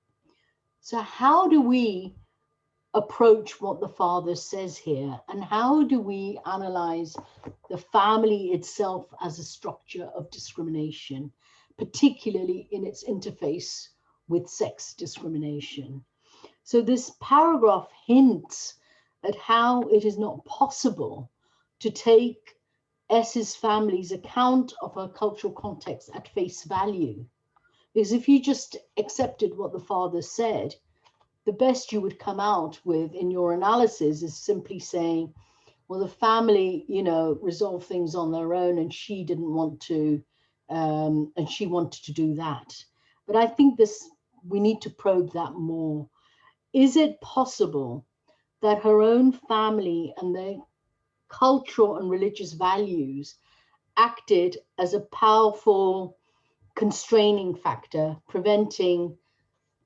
So how do we approach what the father says here, and how do we analyze the family itself as a structure of discrimination, particularly in its interface with sex discrimination? So this paragraph hints at how it is not possible to take S's family's account of her cultural context at face value. Because if you just accepted what the father said, the best you would come out with in your analysis is simply saying, well, the family, you know, resolved things on their own and she didn't want to, and she wanted to do that. But I think we need to probe that more. Is it possible that her own family and their cultural and religious values acted as a powerful constraining factor, preventing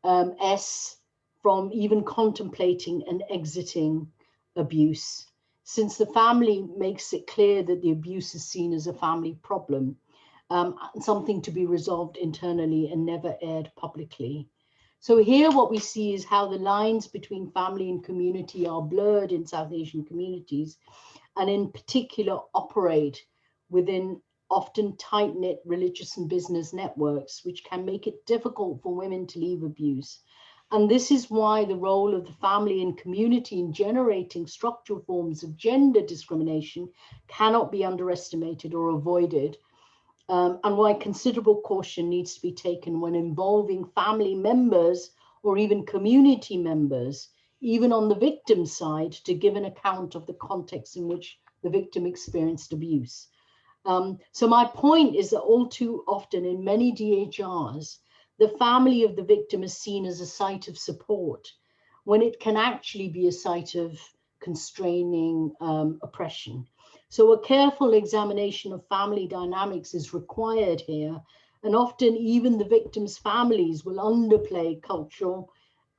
S from even contemplating and exiting abuse, since the family makes it clear that the abuse is seen as a family problem, something to be resolved internally and never aired publicly? So here what we see is how the lines between family and community are blurred in South Asian communities, and in particular operate within often tight-knit religious and business networks, which can make it difficult for women to leave abuse. And this is why the role of the family and community in generating structural forms of gender discrimination cannot be underestimated or avoided, and why considerable caution needs to be taken when involving family members or even community members, even on the victim side, to give an account of the context in which the victim experienced abuse. So my point is that all too often in many DHRs, the family of the victim is seen as a site of support, when it can actually be a site of constraining oppression. So a careful examination of family dynamics is required here, and often even the victims' families will underplay cultural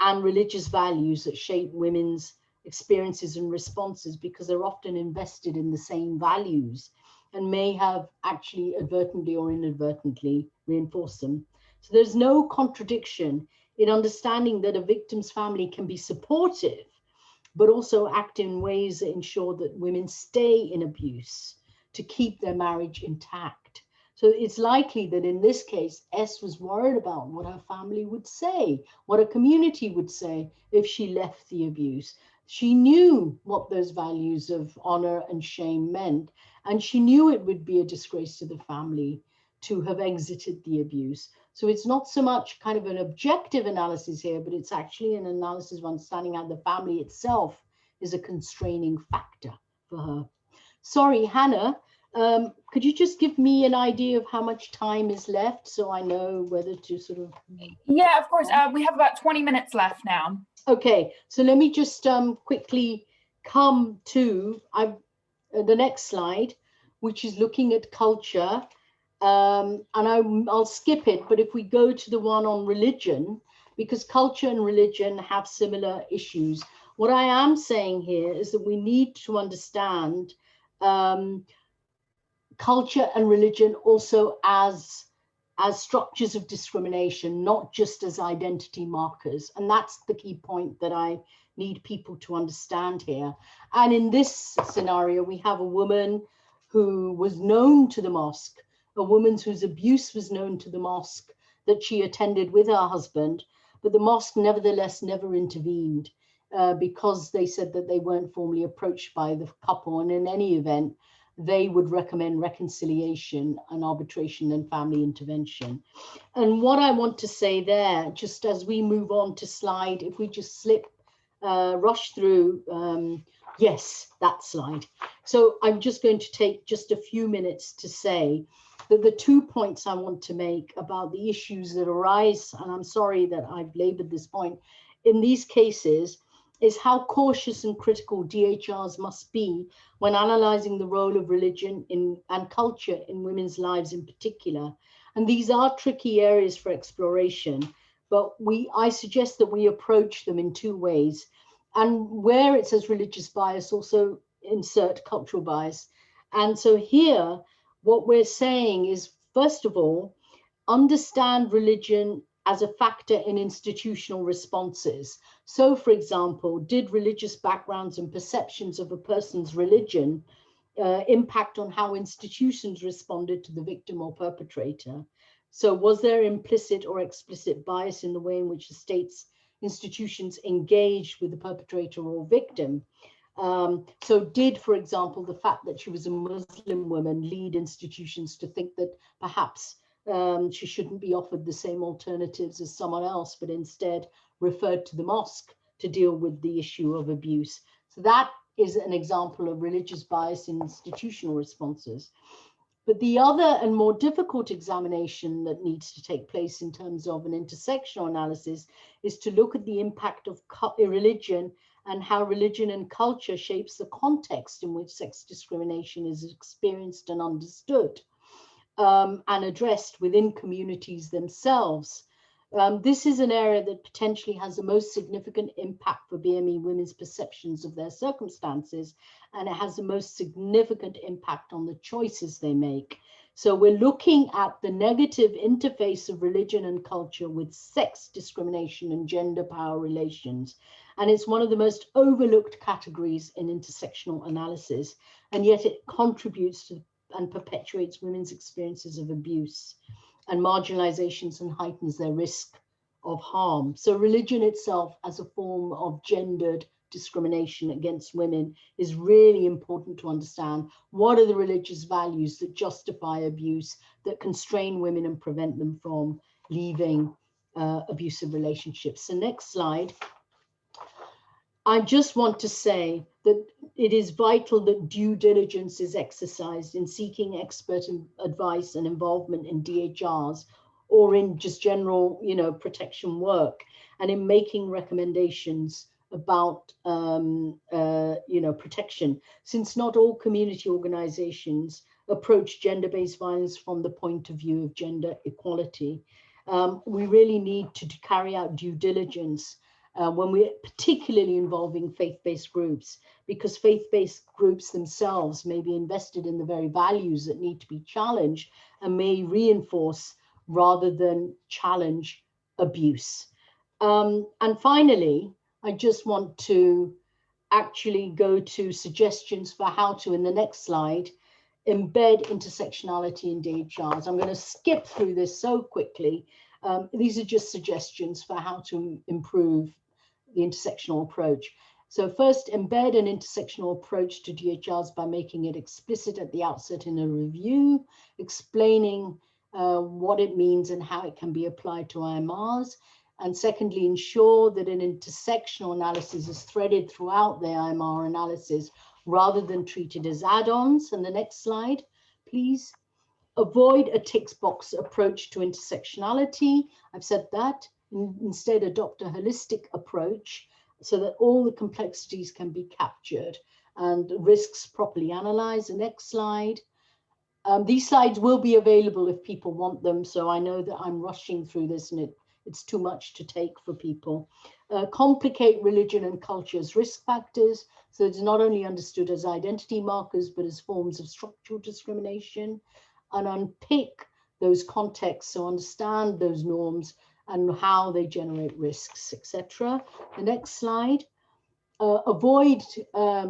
and religious values that shape women's experiences and responses, because they're often invested in the same values and may have actually advertently or inadvertently reinforced them. So there's no contradiction in understanding that a victim's family can be supportive, but also act in ways that ensure that women stay in abuse to keep their marriage intact. So it's likely that in this case, S was worried about what her family would say, what a community would say if she left the abuse. She knew what those values of honor and shame meant, and she knew it would be a disgrace to the family to have exited the abuse. So it's not so much kind of an objective analysis here, but it's actually an analysis of understanding how the family itself is a constraining factor for her. Sorry, Hannah, could you just give me an idea of how much time is left so I know whether to sort of... Yeah, of course. We have about 20 minutes left now. Okay, so let me just quickly come to the next slide, which is looking at culture. And I'll skip it, but if we go to the one on religion, because culture and religion have similar issues, what I am saying here is that we need to understand culture and religion also as structures of discrimination, not just as identity markers. And that's the key point that I need people to understand here. And in this scenario, we have a woman who was known to the mosque, a woman whose abuse was known to the mosque that she attended with her husband, but the mosque nevertheless never intervened because they said that they weren't formally approached by the couple. And in any event, they would recommend reconciliation and arbitration and family intervention. And what I want to say there, just as we move on to slide, if we just rush through, yes, that slide. So I'm just going to take just a few minutes to say that the 2 points I want to make about the issues that arise, and I'm sorry that I've labored this point, in these cases, is how cautious and critical DHRs must be when analyzing the role of religion and culture in women's lives in particular. And these are tricky areas for exploration, but I suggest that we approach them in 2 ways. And where it says religious bias, also insert cultural bias. And so here, what we're saying is, first of all, understand religion as a factor in institutional responses. So, for example, did religious backgrounds and perceptions of a person's religion impact on how institutions responded to the victim or perpetrator? So was there implicit or explicit bias in the way in which the state's institutions engaged with the perpetrator or victim? So did, for example, the fact that she was a Muslim woman lead institutions to think that perhaps she shouldn't be offered the same alternatives as someone else, but instead referred to the mosque to deal with the issue of abuse? So that is an example of religious bias in institutional responses. But the other and more difficult examination that needs to take place in terms of an intersectional analysis is to look at the impact of religion and how religion and culture shapes the context in which sex discrimination is experienced and understood and addressed within communities themselves. This is an area that potentially has the most significant impact for BME women's perceptions of their circumstances, and it has the most significant impact on the choices they make. So we're looking at the negative interface of religion and culture with sex discrimination and gender power relations. And it's one of the most overlooked categories in intersectional analysis, and yet it contributes to and perpetuates women's experiences of abuse and marginalizations and heightens their risk of harm. So religion itself as a form of gendered discrimination against women is really important to understand. What are the religious values that justify abuse, that constrain women and prevent them from leaving abusive relationships? So next slide. I just want to say that it is vital that due diligence is exercised in seeking expert advice and involvement in DHRs or in just general, protection work, and in making recommendations about, protection, since not all community organizations approach gender-based violence from the point of view of gender equality. We really need to carry out due diligence when we're particularly involving faith-based groups, because faith-based groups themselves may be invested in the very values that need to be challenged and may reinforce rather than challenge abuse. And finally, I just want to actually go to suggestions for how to, in the next slide, embed intersectionality in DHRs. I'm going to skip through this so quickly. These are just suggestions for how to improve the intersectional approach. So first, embed an intersectional approach to DHRs by making it explicit at the outset in a review, explaining what it means and how it can be applied to IMRs. And secondly, ensure that an intersectional analysis is threaded throughout the IMR analysis rather than treated as add-ons. And the next slide, please. Avoid a tick box approach to intersectionality. I've said that. Instead, adopt a holistic approach so that all the complexities can be captured and risks properly analyzed. The next slide. These slides will be available if people want them. So I know that I'm rushing through this and it's too much to take for people. Complicate religion and culture as risk factors. So it's not only understood as identity markers, but as forms of structural discrimination, and unpick those contexts. So understand those norms and how they generate risks, etc. The next slide. Avoid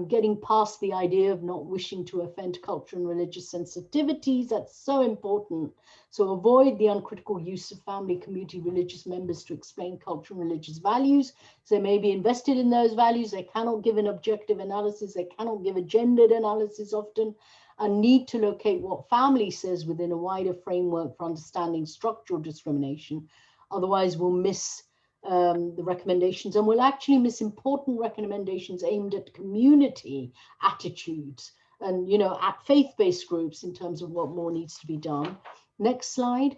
getting past the idea of not wishing to offend cultural and religious sensitivities. That's so important. So avoid the uncritical use of family, community, religious members to explain cultural and religious values. So they may be invested in those values. They cannot give an objective analysis. They cannot give a gendered analysis often, and need to locate what family says within a wider framework for understanding structural discrimination. Otherwise, we'll miss the recommendations, and we'll actually miss important recommendations aimed at community attitudes and, at faith-based groups in terms of what more needs to be done. Next slide.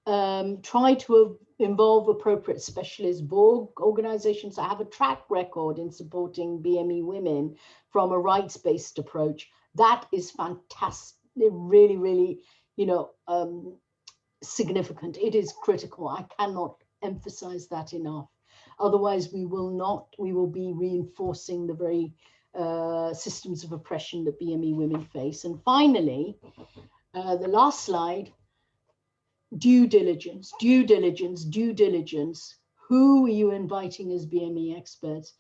Try to involve appropriate specialist board organizations that have a track record in supporting BME women from a rights-based approach. That is fantastic, really, really, significant. It is critical. I cannot emphasize that enough. Otherwise, we will be reinforcing the very systems of oppression that BME women face. And finally, the last slide, due diligence. Who are you inviting as BME experts?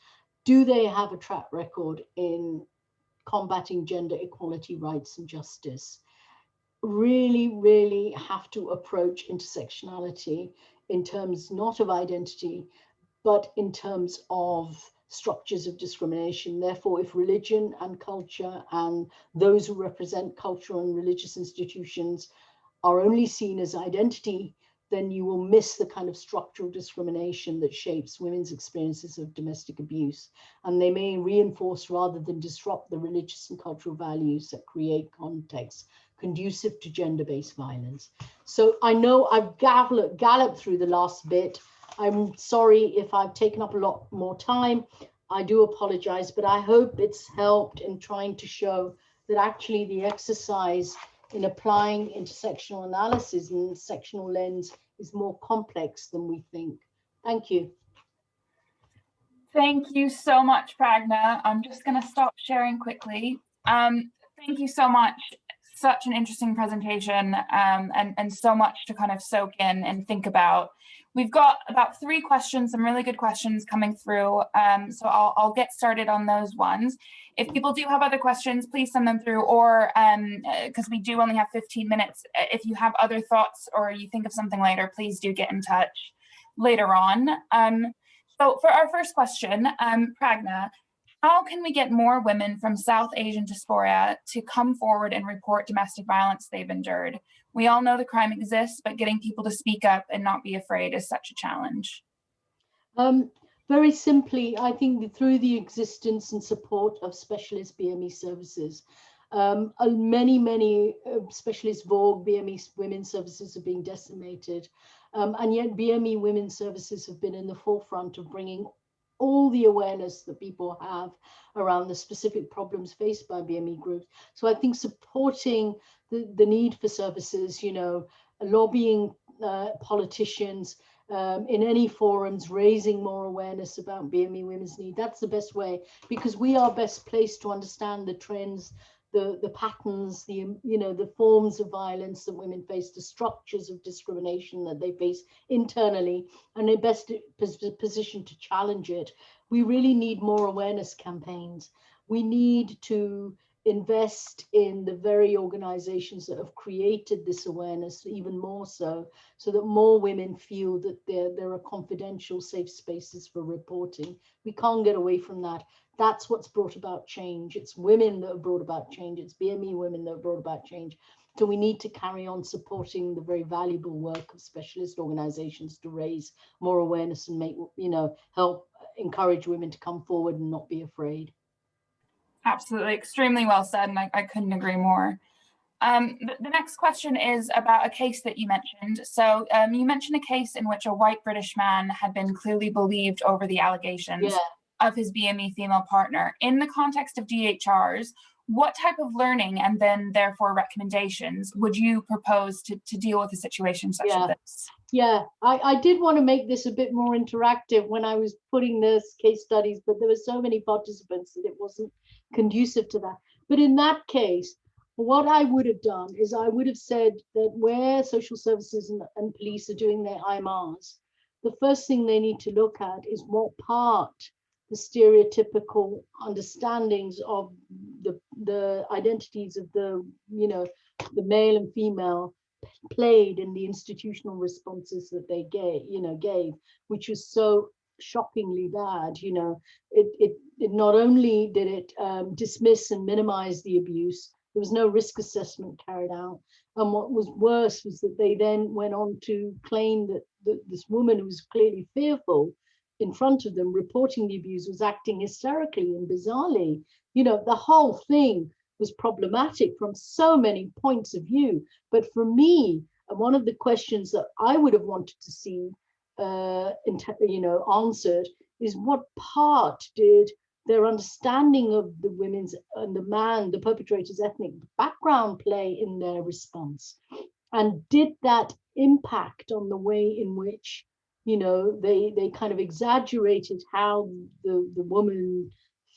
Do they have a track record in combating gender equality, rights, and justice? Really, really have to approach intersectionality in terms not of identity, but in terms of structures of discrimination. Therefore, if religion and culture and those who represent cultural and religious institutions are only seen as identity, then you will miss the kind of structural discrimination that shapes women's experiences of domestic abuse. And they may reinforce rather than disrupt the religious and cultural values that create contexts conducive to gender-based violence. So I know I've galloped through the last bit. I'm sorry if I've taken up a lot more time. I do apologize, but I hope it's helped in trying to show that actually the exercise in applying intersectional analysis and intersectional lens is more complex than we think. Thank you. Thank you so much, Pragna. I'm just going to stop sharing quickly. Thank you so much. Such an interesting presentation, and so much to kind of soak in and think about. We've got about 3 questions, some really good questions coming through. So I'll get started on those ones. If people do have other questions, please send them through, or because we do only have 15 minutes, if you have other thoughts or you think of something later, please do get in touch later on. So for our first question, Pragna, how can we get more women from South Asian diaspora to come forward and report domestic violence they've endured? We all know the crime exists, but getting people to speak up and not be afraid is such a challenge. Very simply, I think through the existence and support of specialist BME services. Many specialist Vogue, BME women's services are being decimated. And yet BME women's services have been in the forefront of bringing all the awareness that people have around the specific problems faced by BME groups. So I think supporting the need for services, lobbying politicians in any forums, raising more awareness about BME women's need, that's the best way, because we are best placed to understand the trends, the patterns, the forms of violence that women face, the structures of discrimination that they face internally, and they're best positioned to challenge it. We really need more awareness campaigns. We need to invest in the very organizations that have created this awareness even more so that more women feel that there are confidential, safe spaces for reporting. We can't get away from that. That's what's brought about change. It's women that have brought about change. It's BME women that have brought about change. So we need to carry on supporting the very valuable work of specialist organizations to raise more awareness and make, help encourage women to come forward and not be afraid. Absolutely, extremely well said, and I couldn't agree more. The next question is about a case that you mentioned. So you mentioned a case in which a white British man had been clearly believed over the allegations of his BME female partner. In the context of DHRs, what type of learning and then therefore recommendations would you propose to deal with a situation such as this? Yeah, I did want to make this a bit more interactive when I was putting this case studies, but there were so many participants that it wasn't conducive to that. But in that case, what I would have done is I would have said that where social services and police are doing their IMRs, the first thing they need to look at is what part the stereotypical understandings of the identities of the male and female played in the institutional responses that they gave, which was so shockingly bad. It not only did it dismiss and minimize the abuse, there was no risk assessment carried out. And what was worse was that they then went on to claim that this woman who was clearly fearful in front of them, reporting the abuse, was acting hysterically and bizarrely. The whole thing was problematic from so many points of view. But for me, one of the questions that I would have wanted to see answered is what part did their understanding of the women's and the perpetrator's ethnic background play in their response? And did that impact on the way in which they kind of exaggerated how the woman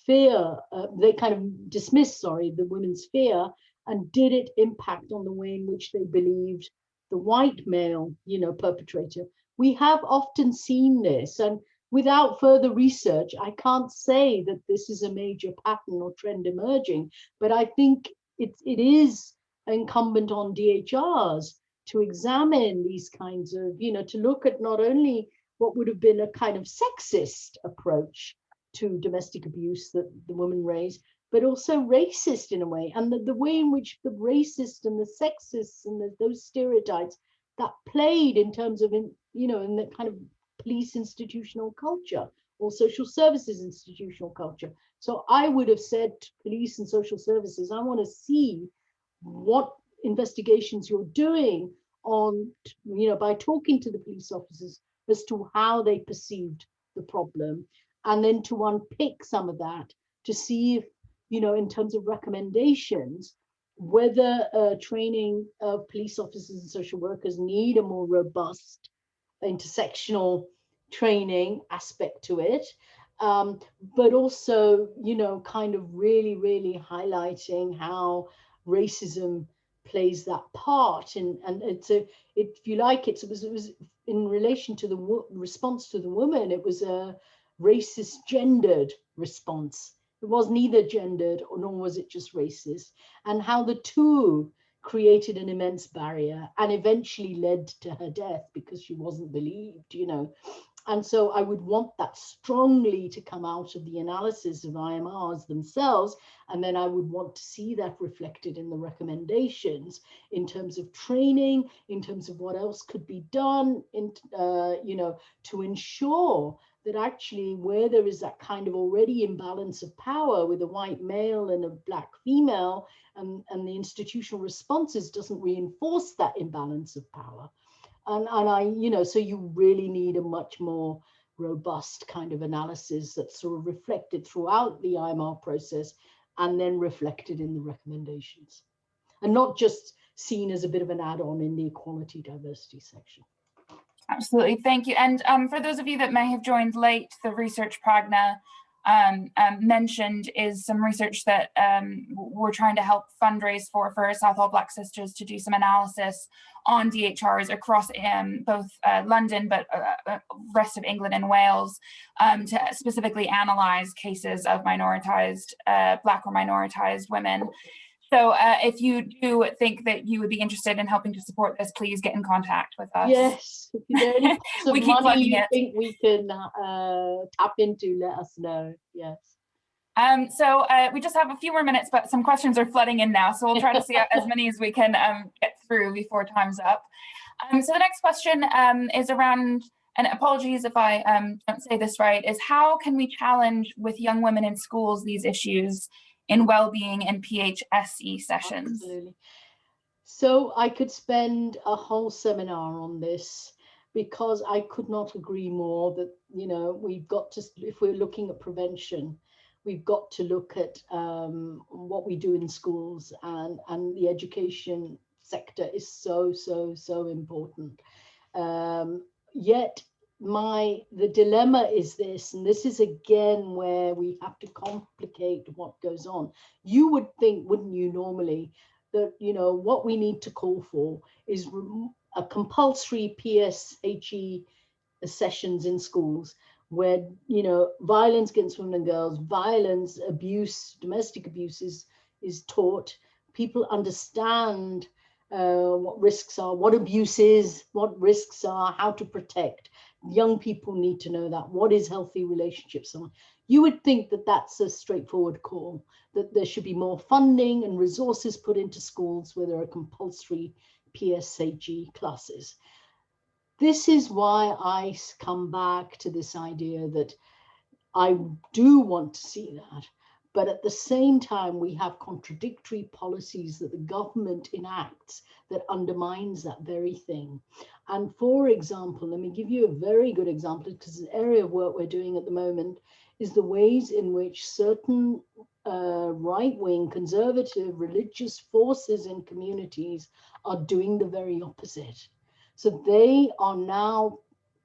fear, they kind of dismissed, the women's fear, and did it impact on the way in which they believed the white male, perpetrator? We have often seen this, and without further research, I can't say that this is a major pattern or trend emerging, but I think it is incumbent on DHRs to examine these kinds of, to look at not only what would have been a kind of sexist approach to domestic abuse that the woman raised, but also racist in a way, and the way in which the racist and the sexist and those stereotypes that played in terms of, in the kind of police institutional culture or social services institutional culture. So I would have said to police and social services, I want to see what investigations you're doing on, by talking to the police officers as to how they perceived the problem, and then to unpick some of that to see if, in terms of recommendations, whether training of police officers and social workers need a more robust intersectional training aspect to it, but also, kind of really highlighting how racism plays that part. And if you like, it was in relation to the response to the woman, it was a racist gendered response. It was neither gendered nor was it just racist, and how the two created an immense barrier and eventually led to her death because she wasn't believed, And so I would want that strongly to come out of the analysis of IMRs themselves. And then I would want to see that reflected in the recommendations in terms of training, in terms of what else could be done, to ensure that actually where there is that kind of already imbalance of power with a white male and a black female, and the institutional responses doesn't reinforce that imbalance of power. And I, you know, so you really need a much more robust kind of analysis that's sort of reflected throughout the IMR process and then reflected in the recommendations, and not just seen as a bit of an add-on in the equality diversity section. Absolutely, thank you. And for those of you that may have joined late, the research Pragna mentioned is some research that we're trying to help fundraise for Southall Black Sisters to do some analysis on DHRs across both London, but rest of England and Wales, to specifically analyze cases of minoritized, Black or minoritized women. So if you do think that you would be interested in helping to support this, please get in contact with us. Yes, if there are any we keep money you it. think we can tap into, let us know. Yes. So we just have a few more minutes, but some questions are flooding in now. So we'll try to see as many as we can get through before time's up. So the next question is around, and apologies if I don't say this right, is how can we challenge with young women in schools these issues in well-being and PHSE sessions? Absolutely. So I could spend a whole seminar on this, because I could not agree more that, you know, we've got to, if we're looking at prevention, we've got to look at what we do in schools, and the education sector is so important. Yet the dilemma is this, and this is again where we have to complicate what goes on. You would think, wouldn't you, normally, that, you know, what we need to call for is a compulsory PSHE sessions in schools, where, you know, violence against women and girls, violence, abuse, domestic abuse is taught. People understand what risks are, what abuse is, what risks are, how to protect. Young people need to know that. What is healthy relationships? You would think that that's a straightforward call, that there should be more funding and resources put into schools where there are compulsory PSHE classes. This is why I come back to this idea that I do want to see that, but at the same time, we have contradictory policies that the government enacts that undermines that very thing. And for example, let me give you a very good example, because the area of work we're doing at the moment is the ways in which certain right-wing, conservative, religious forces in communities are doing the very opposite. So they are now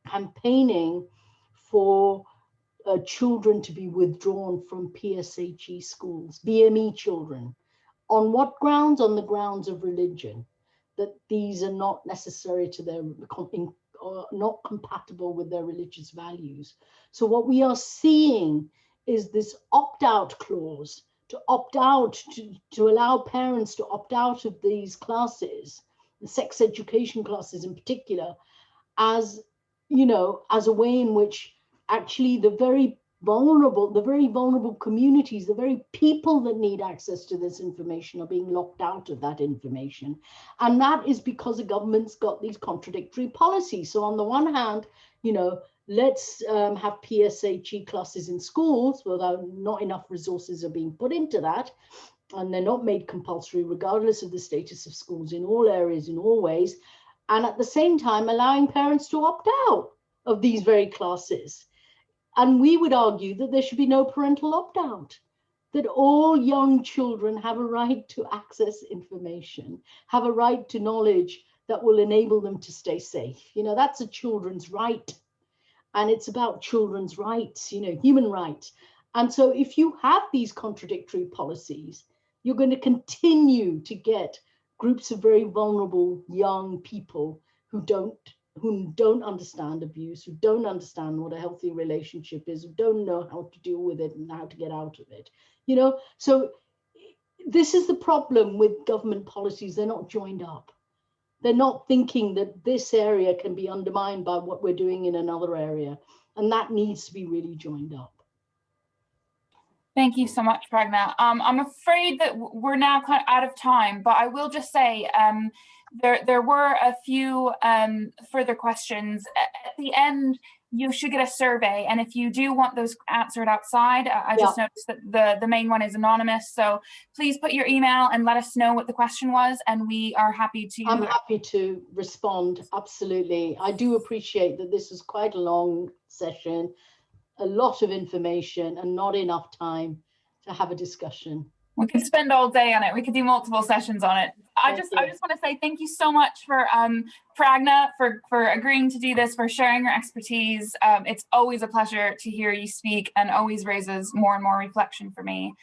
campaigning for children to be withdrawn from PSHE schools, BME children. On what grounds? On the grounds of religion, that these are not necessary to their, not compatible with their religious values. So what we are seeing is this opt-out clause, to opt out, to allow parents to opt out of these classes, the sex education classes in particular, as, you know, as a way in which actually the very vulnerable communities, the very people that need access to this information are being locked out of that information. And that is because the government's got these contradictory policies. So on the one hand, you know, let's have PSHE classes in schools, without not enough resources are being put into that, and they're not made compulsory regardless of the status of schools in all areas, in all ways. And at the same time, allowing parents to opt out of these very classes. And we would argue that there should be no parental opt-out, that all young children have a right to access information, have a right to knowledge that will enable them to stay safe. You know, that's a children's right. And it's about children's rights, you know, human rights. And so if you have these contradictory policies, you're going to continue to get groups of very vulnerable young people who don't understand abuse, who don't understand what a healthy relationship is, who don't know how to deal with it and how to get out of it. You know, so this is the problem with government policies. They're not joined up. They're not thinking that this area can be undermined by what we're doing in another area. And that needs to be really joined up. Thank you so much, Pragna. I'm afraid that we're now kind of out of time, but I will just say there were a few further questions. At the end, you should get a survey. And if you do want those answered outside, I just noticed that the main one is anonymous. So please put your email and let us know what the question was, and we are happy to. I'm happy to respond. Absolutely. I do appreciate that this was quite a long session, a lot of information, and not enough time to have a discussion. We could spend all day on it. We could do multiple sessions on it. I just want to say thank you so much for Pragna for agreeing to do this, for sharing your expertise. It's always a pleasure to hear you speak, and always raises more and more reflection for me.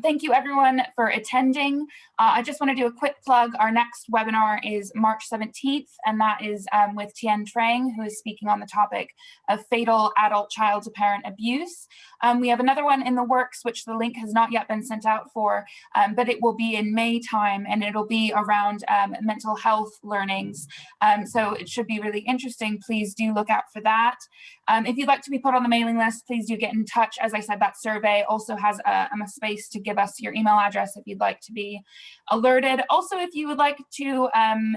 Thank you everyone for attending. I just want to do a quick plug. Our next webinar is March 17th, and that is with Tien Trang, who is speaking on the topic of fatal adult child to parent abuse. We have another one in the works, which the link has not yet been sent out for, but it will be in May time, and it'll be around mental health learnings. So it should be really interesting. Please do look out for that. If you'd like to be put on the mailing list, please do get in touch. As I said, that survey also has a space to give us your email address if you'd like to be alerted. Also, if you would like to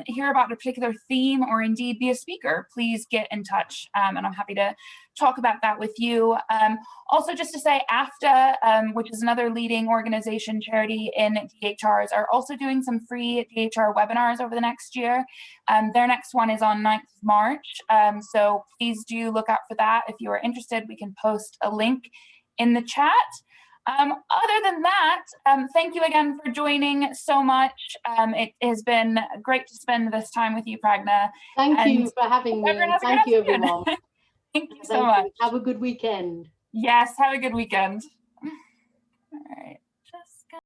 hear about a particular theme or indeed be a speaker, please get in touch, and I'm happy to talk about that with you. Also, just to say, AFTA, which is another leading organization, charity in DHRs, are also doing some free DHR webinars over the next year. Their next one is on 9th of March, so please do look out for that. If you are interested, we can post a link in the chat. Other than that, thank you again for joining so much. It has been great to spend this time with you, Pragna. Thank you for having me. Thank you, everyone. Thank you so much. Have a good weekend. Yes, have a good weekend.